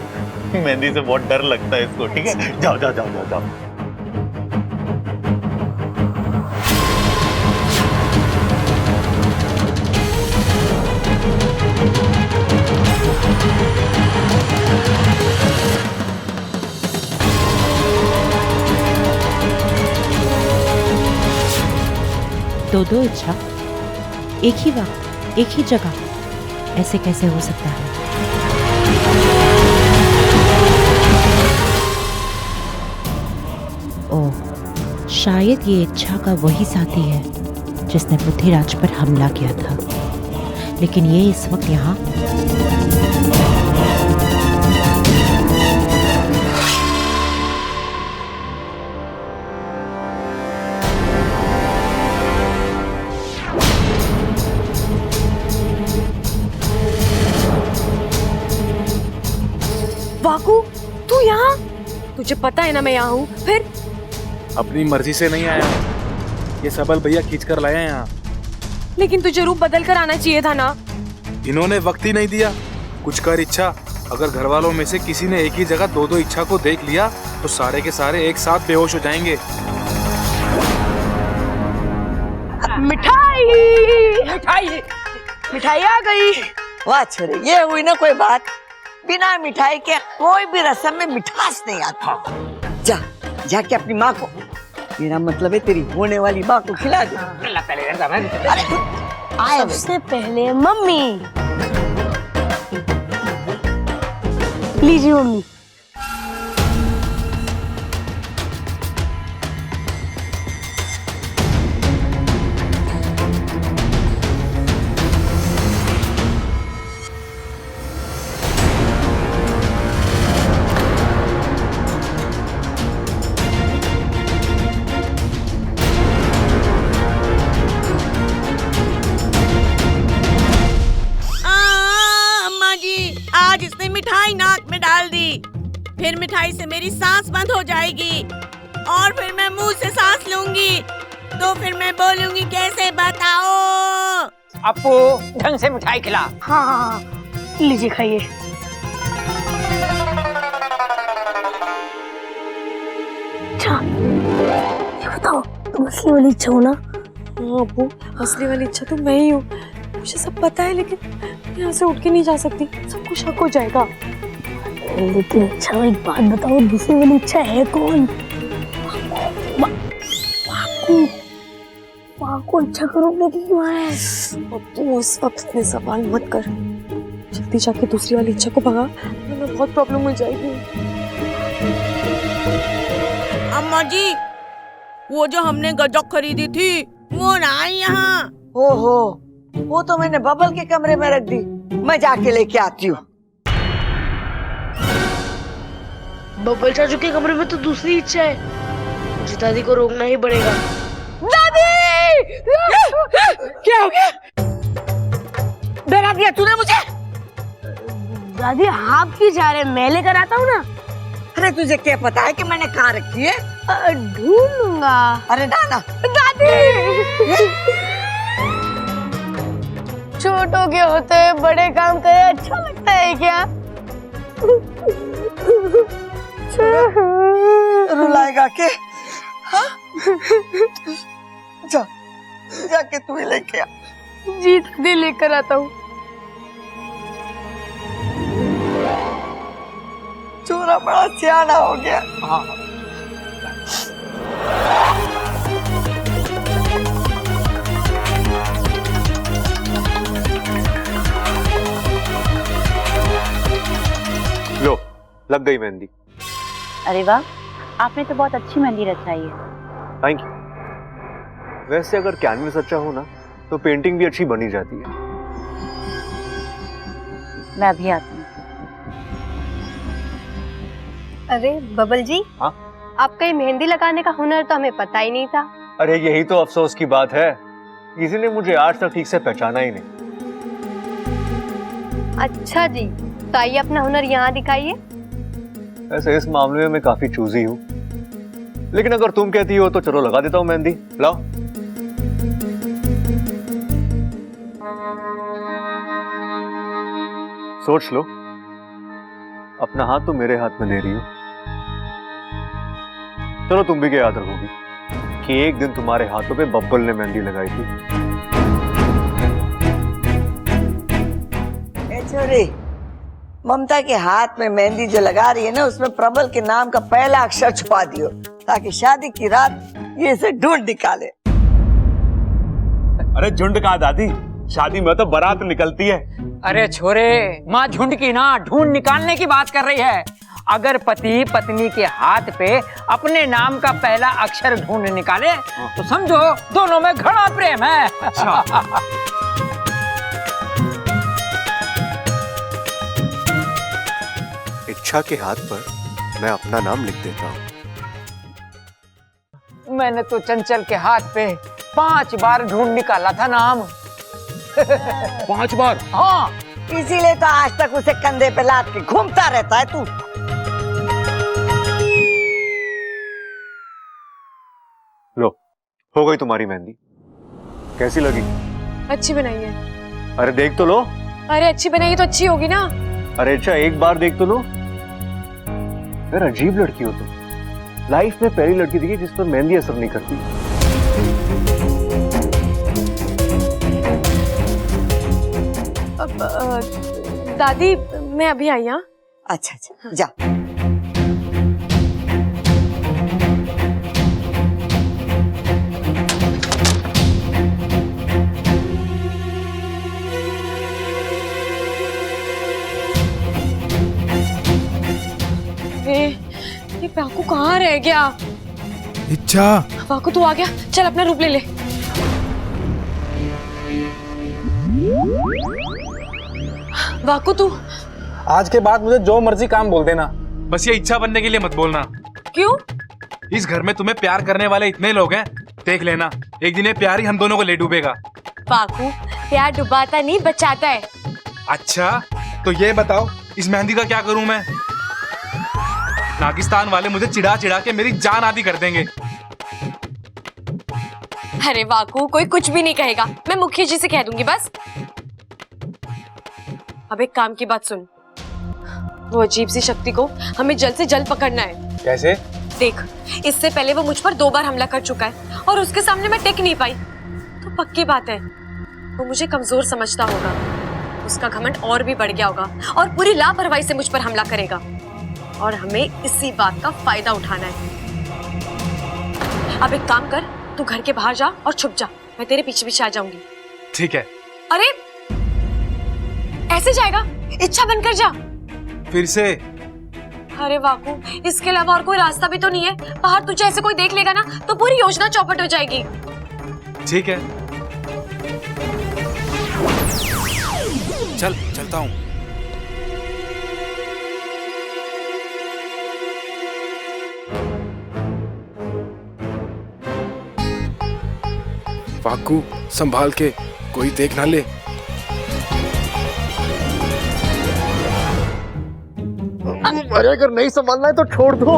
मेहंदी से बहुत डर लगता है इसको, ठीक है? जाओ जाओ जाओ जाओ जाओ। दो इच्छा एक ही वक्त एक ही जगह, ऐसे कैसे हो सकता है? ओह, शायद ये इच्छा का वही साथी है जिसने पृथ्वीराज पर हमला किया था, लेकिन ये इस वक्त यहाँ। वाकू, तू यहाँ? तुझे पता है ना मैं यहाँ हूँ। फिर अपनी मर्जी से नहीं आया, ये सबल भैया खींच कर लाया यहाँ। लेकिन तुझे रूप बदल कर आना चाहिए था ना। इन्होंने वक्त ही नहीं दिया। कुछ कर इच्छा, अगर घर वालों में से किसी ने एक ही जगह दो इच्छा को देख लिया तो सारे के सारे एक साथ बेहोश हो जाएंगे। मिठाई मिठाई मिठाई आ गई। वाह छोरे, ये हुई ना कोई बात। बिना मिठाई के कोई भी रस्म में मिठास नहीं आता। जा जाके अपनी माँ को, मेरा मतलब है तेरी होने वाली माँ को खिला दे। सबसे पहले मम्मी। लीजिए मम्मी। आज इसने मिठाई नाक में डाल दी, फिर मिठाई से मेरी सांस बंद हो जाएगी और फिर मैं मुंह से सांस लूंगी तो फिर मैं बोलूंगी कैसे, बताओ? अपू ढंग से मिठाई खिला। हाँ, लीजिए खाइए। अच्छा ये बताओ, तुम असली वाली इच्छा हो ना? हाँ अब्बू, असली वाली इच्छा तो मैं ही हूँ। मुझे सब पता है, लेकिन यहाँ से उठ के नहीं जा सकती, सबको शक हो जाएगा। लेकिन अच्छा एक बात बताओ, दूसरी वाली इच्छा है कौन? वाकू इच्छा करोगे कि क्यों है? अब्बू उस वक्त इतने सवाल मत कर, जल्दी जाके दूसरी वाली इच्छा को भगा, वरना बहुत प्रॉब्लम हो जाएगी। अम्मा जी, वो जो हमने गजक खरीदी थी वो ना आई यहाँ। ओहो, वो तो मैंने बबल के कमरे में रख दी, मैं जाके लेके आती हूँ। बब्बल चाचू के कमरे में तो दूसरी इच्छा है, मुझे दादी को रोकना ही पड़ेगा। दादी! क्या हो गया? डरा दिया तूने मुझे? दादी आप क्यों जा रहे? मैं लेकर आता हूँ ना। अरे तुझे क्या पता है कि मैंने कहाँ रखी है? ढूंढ लूंगा। अरे ना दादी! छोटों के होते हैं बड़े काम करे अच्छा लगता है क्या? रुलाएगा के? हाँ? जाके तू ही लेके आ। जी दादी लेकर आता हूँ। चोरा बड़ा सियाना हो गया। हाँ। लो, लग गई मेहंदी। अरे वाह, आपने तो बहुत अच्छी मेहंदी रचाई है। Thank you. वैसे अगर कैनवस अच्छा हो ना तो पेंटिंग भी अच्छी बनी जाती है। मैं अभी आती हूँ। अरे बबल जी, हाँ? आपका ये मेहंदी लगाने का हुनर तो हमें पता ही नहीं था। अरे यही तो अफसोस की बात है, किसी ने मुझे आज तक ठीक से पहचाना ही नहीं। अच्छा जी, तो आइए अपना हुनर यहाँ दिखाइए। ऐसे इस मामले में मैं काफी चूजी हूँ, लेकिन अगर तुम कहती हो तो चलो लगा देता हूँ मेहंदी। लाओ। सोच लो, अपना हाथ तो मेरे हाथ में दे रही हो। चलो तुम भी क्या याद रखोगी कि एक दिन तुम्हारे हाथों पे बब्बल ने मेहंदी लगाई थी। ए छोरी, ममता के हाथ में मेहंदी जो लगा रही है ना, उसमें प्रबल के नाम का पहला अक्षर छुपा दियो, ताकि शादी की रात ये इसे ढूंढ निकाले। अरे झुंड कहाँ दादी, शादी में तो बारात निकलती है। अरे छोरे, माँ झुंड की ना ढूंढ निकालने की बात कर रही है। अगर पति पत्नी के हाथ पे अपने नाम का पहला अक्षर ढूंढ निकाले तो समझो दोनों में घना प्रेम है। इच्छा के हाथ पर मैं अपना नाम लिख देता हूँ। मैंने तो चंचल के हाथ पे 5 बार ढूंढ निकाला था नाम। 5 बार? हाँ। इसीलिए तो आज तक उसे कंधे पे लाद के घूमता रहता है तू। लो, हो गई तुम्हारी मेहंदी। कैसी लगी? अच्छी बनाई है। अरे देख तो लो। अरे अच्छी बनाई तो अच्छी होगी ना। अरे अच्छा, एक बार देख तो लो। यार अजीब लड़की हो तुम। लाइफ में पहली लड़की दिखी जिस पर मेहंदी असर नहीं करती। दादी मैं अभी आई। हाँ अच्छा जा। ये वाकू कहाँ रह गया? इच्छा, वाकू तू आ गया, चल अपना रूप ले ले। वाकू तू आज के बाद मुझे जो मर्जी काम बोल देना, बस ये इच्छा बनने के लिए मत बोलना। क्यों? इस घर में तुम्हें प्यार करने वाले इतने लोग हैं, देख लेना एक दिन ये प्यार ही हम दोनों को ले डूबेगा। वाकू, प्यार डुबाता नहीं बचाता है। अच्छा तो ये बताओ इस मेहंदी का क्या करूं मैं? नागिस्तान वाले मुझे चिढ़ा चिढ़ा के मेरी जान आधी कर देंगे। अरे वाकू, कोई कुछ भी नहीं कहेगा, मैं मुखिया जी से कह दूंगी बस। अब एक काम की बात सुन, वो अजीब सी शक्ति को हमें जल्द से जल्द पकड़ना है। कैसे? देख, इससे पहले वो मुझ पर 2 बार हमला कर चुका है और उसके सामने मैं टिक नहीं पाई, तो पक्की बात है वो मुझे कमजोर समझता होगा, उसका घमंड और भी बढ़ गया होगा और पूरी लापरवाही से मुझ पर हमला करेगा और हमें इसी बात का फायदा उठाना है। अब एक काम कर, तू घर के बाहर जा और छुप जा, मैं तेरे पीछे पीछे आ जाऊंगी। ठीक है। अरे ऐसे जाएगा? इच्छा बनकर जा। फिर से? अरे वाकू, इसके अलावा और कोई रास्ता भी तो नहीं है। बाहर तुझे ऐसे कोई देख लेगा ना तो पूरी योजना चौपट हो जाएगी। ठीक है, चल चलता हूँ। वाकू संभाल के, कोई देख ना ले। अरे अगर नहीं संभालना है तो छोड़ दो।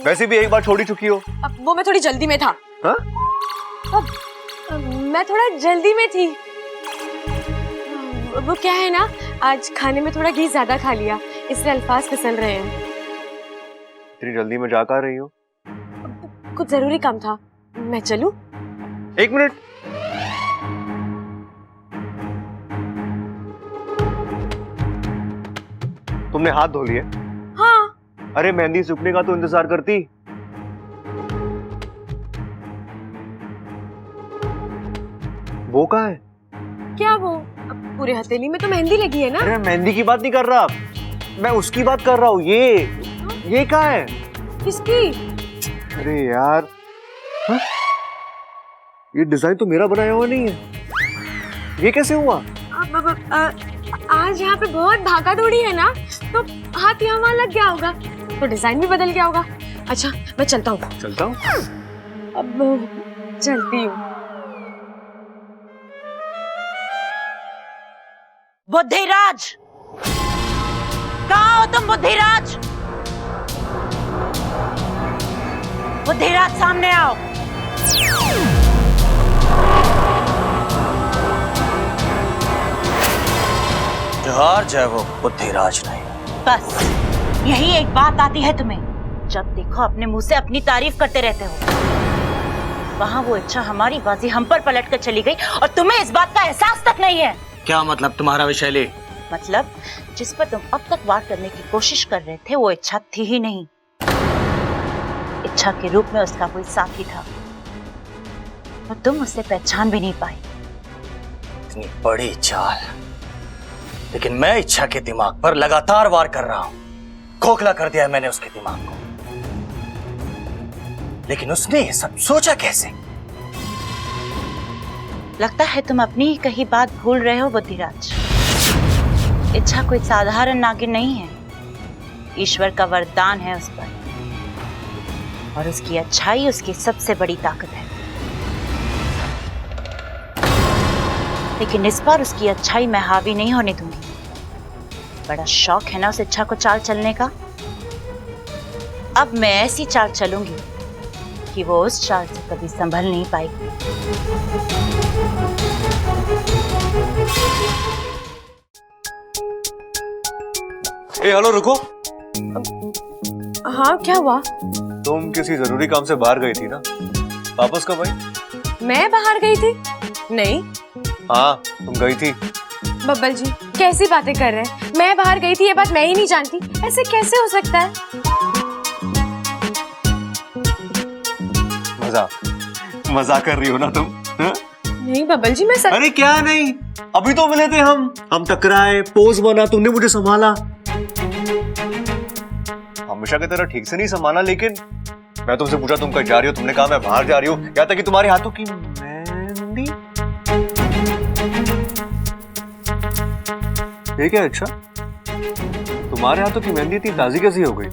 वैसे भी एक बार छोड़ ही चुकी हो। अब वो मैं थोड़ी जल्दी में था। हाँ? मैं थोड़ा जल्दी में थी। वो क्या है ना, आज खाने में थोड़ा घी ज्यादा खा लिया, इसलिए अल्फाज फिसल रहे हैं। इतनी जल्दी में जा कर रही हो? कुछ जरूरी काम था, मैं चलूं? 1 मिनट। तुमने हाथ धो लिए? हाँ। अरे मेहंदी सूखने का तो इंतजार करती। वो कहाँ है? क्या वो? पूरे हथेली में तो मेहंदी लगी है ना। अरे मेहंदी की बात नहीं कर रहा, मैं उसकी बात कर रहा हूँ। ये कहाँ है? किसकी? अरे यार, हाँ? ये डिजाइन तो मेरा बनाया हुआ नहीं है, ये कैसे हुआ? आज यहाँ पे बहुत भागा दौड़ी है ना, तो हाथ यहाँ वहाँ लग गया होगा, तो डिजाइन भी बदल गया होगा। अच्छा मैं चलता हूँ। चलता हूँ? अब चलती हूँ। बुद्धिराज, कहाँ हो तुम बुद्धिराज? बुद्धिराज सामने आओ। जोहार जय वो बुद्धिराज नहीं। बस यही एक बात आती है तुम्हें, जब देखो अपने मुंह से अपनी तारीफ करते रहते हो। वहाँ वो इच्छा हमारी बाजी हम पर पलट कर चली गई और तुम्हें इस बात का एहसास तक नहीं है। क्या मतलब तुम्हारा विशैली? मतलब जिस पर तुम अब तक वार करने की कोशिश कर रहे थे वो इच्छा थी ही नहीं। इच्छा के रूप में उसका कोई साथी था और तुम उसे पहचान भी नहीं पाई। इतनी बड़ी चाल, लेकिन मैं इच्छा के दिमाग पर लगातार वार कर रहा हूं। खोखला कर दिया है मैंने उसके दिमाग को, लेकिन उसने ये सब सोचा कैसे? लगता है तुम अपनी ही कही बात भूल रहे हो बुद्धिराज। इच्छा कोई साधारण नागिन नहीं है, ईश्वर का वरदान है उस पर, और उसकी अच्छाई उसकी सबसे बड़ी ताकत है। लेकिन इस बार उसकी अच्छाई मैं हावी नहीं होने दूंगी। बड़ा शौक है ना उस इच्छा को चाल चलने का। अब मैं ऐसी चाल चलूंगी कि वो उस चाल से कभी संभल नहीं पाएगी। हेलो रुको। हाँ क्या हुआ? तुम किसी जरूरी काम से बाहर गई थी ना, वापस कब आई? मैं बाहर गई थी? नहीं। हाँ तुम गई थी। बब्बल जी कैसी बातें कर रहे हैं? मैं बाहर गई थी ये बात मैं ही नहीं जानती, ऐसे कैसे हो सकता है? मजाक कर रही हो ना तुम? हा? नहीं बब्बल जी मैं सच। अरे क्या नहीं, अभी तो मिले थे हम टकराए, पोज बना, तुमने मुझे संभाला। हमेशा की तरह ठीक से नहीं संभाला, लेकिन मैं तुमसे पूछा तुम कहीं जा रही हो, तुमने कहा मैं बाहर जा रही हूँ, यहाँ तक कि तुम्हारे हाथों की मेहंदी। ठीक है, अच्छा तुम्हारे हाथों की मेहंदी इतनी ताजी कैसी हो गई?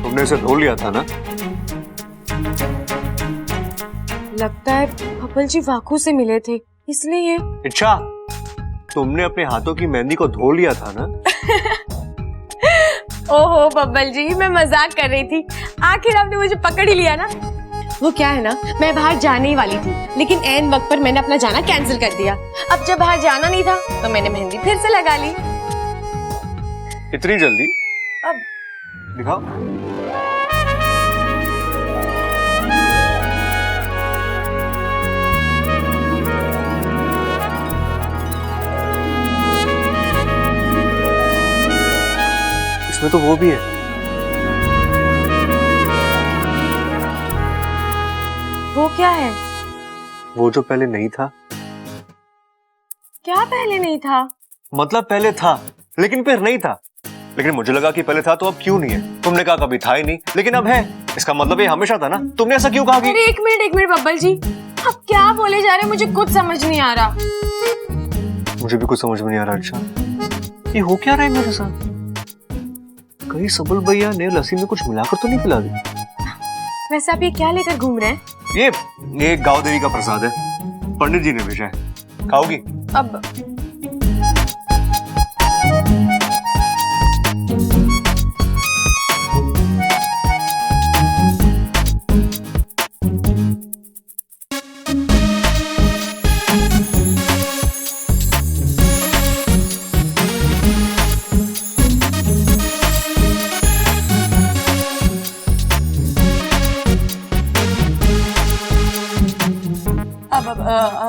तुमने इसे धो लिया था ना? लगता है बब्बल जी वाकू से मिले थे इसलिए। अच्छा तुमने अपने हाथों की मेहंदी को धो लिया था ना? ओहो बब्बल जी मैं मजाक कर रही थी, आखिर आपने मुझे पकड़ ही लिया ना। वो क्या है ना, मैं बाहर जाने ही वाली थी, लेकिन ऐन वक्त पर मैंने अपना जाना कैंसिल कर दिया। अब जब बाहर जाना नहीं था तो मैंने मेहंदी फिर से लगा ली। इतनी जल्दी? अब दिखाओ। इसमें तो वो भी है। वो क्या है? वो जो पहले नहीं था। क्या पहले नहीं था? मतलब पहले था लेकिन फिर नहीं था, लेकिन मुझे लगा कि पहले था तो अब क्यों नहीं है। तुमने कहा कभी था ही नहीं, लेकिन अब है, इसका मतलब ये हमेशा था ना। तुमने ऐसा क्यों कहा कि... अरे एक मिनट बब्बल जी, आप क्या बोले जा रहे हैं? मुझे कुछ समझ नहीं आ रहा। मुझे भी कुछ समझ में नहीं आ रहा। अच्छा ये हो क्या रहा है मेरे साथ? कहीं सबल भैया ने लस्सी में कुछ मिलाकर तो नहीं पिला दी? वैसे आप ये क्या लेकर घूम रहे हैं? ये गाँव देवी का प्रसाद है, पंडित जी ने भेजा है, खाओगी? अब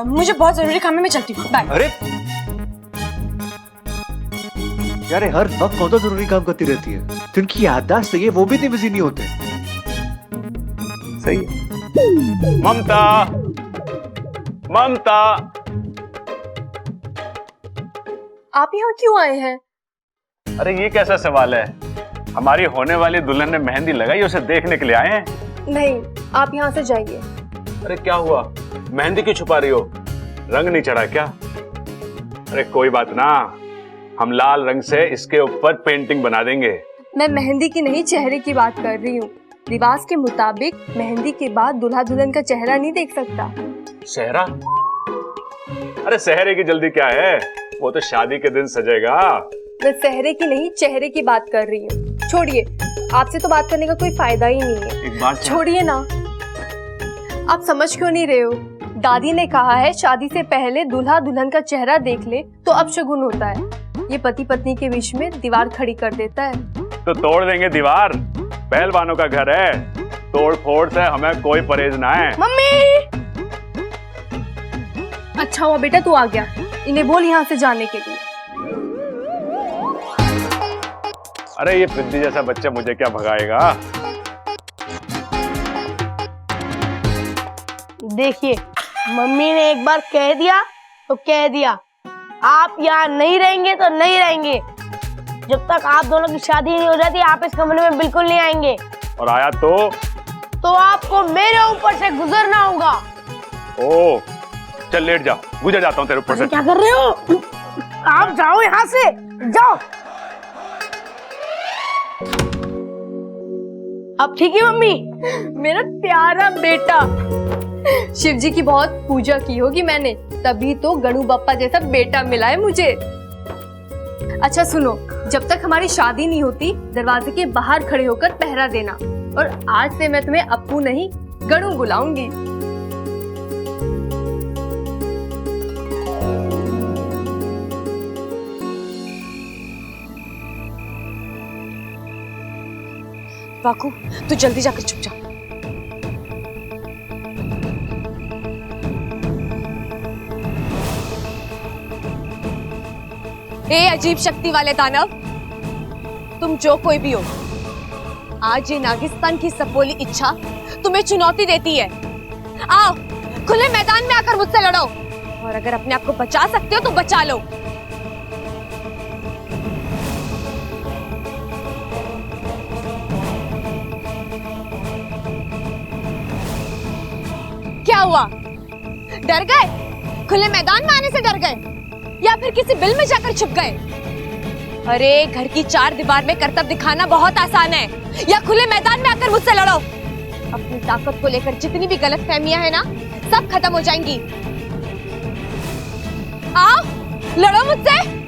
मुझे बहुत जरूरी काम है, मैं चलती हूँ, बाय। अरे यार, हर वक्त कौन सा जरूरी काम करती रहती है? जिनकी याददाश्त सही है वो भी इतने बिजी नहीं होते। सही है। ममता, ममता, आप यहाँ क्यों आए हैं? अरे ये कैसा सवाल है? हमारी होने वाली दुल्हन ने मेहंदी लगाई, उसे देखने के लिए आए हैं। नहीं, आप यहाँ से जाइए। अरे क्या हुआ? मेहंदी क्यों छुपा रही हो? रंग नहीं चढ़ा क्या? अरे कोई बात ना, हम लाल रंग से इसके ऊपर पेंटिंग बना देंगे। मैं मेहंदी की नहीं, चेहरे की बात कर रही हूँ। रिवाज के मुताबिक मेहंदी के बाद दूल्हा दुल्हन का चेहरा नहीं देख सकता। सेहरा? अरे सेहरे की जल्दी क्या है, वो तो शादी के दिन सजेगा। मैं सेहरे की नहीं, चेहरे की बात कर रही हूँ। छोड़िए, आपसे तो बात करने का कोई फायदा ही नहीं है। एक बात छोड़िए ना। आप समझ क्यों नहीं रहे हो? दादी ने कहा है शादी से पहले दूल्हा दुल्हन का चेहरा देख ले तो अपशगुन होता है। ये पति पत्नी के बीच में दीवार खड़ी कर देता है। तो तोड़ देंगे दीवार, पहलवानों का घर है, तोड़ फोड़ से हमें कोई परहेज ना है। मम्मी! अच्छा हुआ बेटा तू आ गया, इन्हें बोल यहाँ से जाने के लिए। अरे ये पिद्दी जैसा बच्चा मुझे क्या भगाएगा? देखिए, मम्मी ने एक बार कह दिया तो कह दिया, आप यहाँ नहीं रहेंगे तो नहीं रहेंगे। जब तक आप दोनों की शादी नहीं हो जाती आप इस कमरे में बिल्कुल नहीं आएंगे। और आया तो आपको मेरे ऊपर से गुजरना होगा। ओ, चल लेट जा, गुजर जाता हूँ तेरे ऊपर से। क्या कर रहे हो? आप जाओ यहाँ से, जाओ। अब ठीक है मम्मी? मेरा प्यारा बेटा, शिव जी की बहुत पूजा की होगी मैंने, तभी तो गणु बप्पा जैसा बेटा मिला है मुझे। अच्छा सुनो, जब तक हमारी शादी नहीं होती दरवाजे के बाहर खड़े होकर पहरा देना, और आज से मैं तुम्हें अप्पू नहीं गणु बुलाऊंगी। वाकू, तू जल्दी जाकर छुप जा। ए अजीब शक्ति वाले दानव, तुम जो कोई भी हो, आज ये नागिस्तान की सपोली इच्छा तुम्हें चुनौती देती है। आओ, खुले मैदान में आकर मुझसे लड़ो, और अगर अपने आप को बचा सकते हो तो बचा लो। क्या हुआ? डर गए? खुले मैदान में आने से डर गए, या फिर किसी बिल में जाकर छुप गए? अरे घर की चार दीवार में करतब दिखाना बहुत आसान है, या खुले मैदान में आकर मुझसे लड़ो। अपनी ताकत को लेकर जितनी भी गलतफहमियां हैं ना, सब खत्म हो जाएंगी। आओ, लड़ो मुझसे।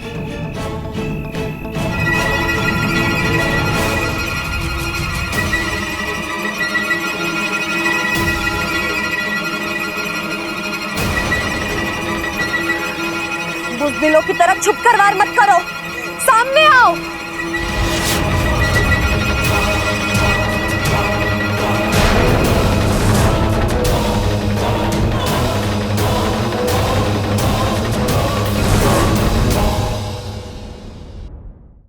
बुज़दिलों की तरफ छुपकर वार मत करो, सामने आओ।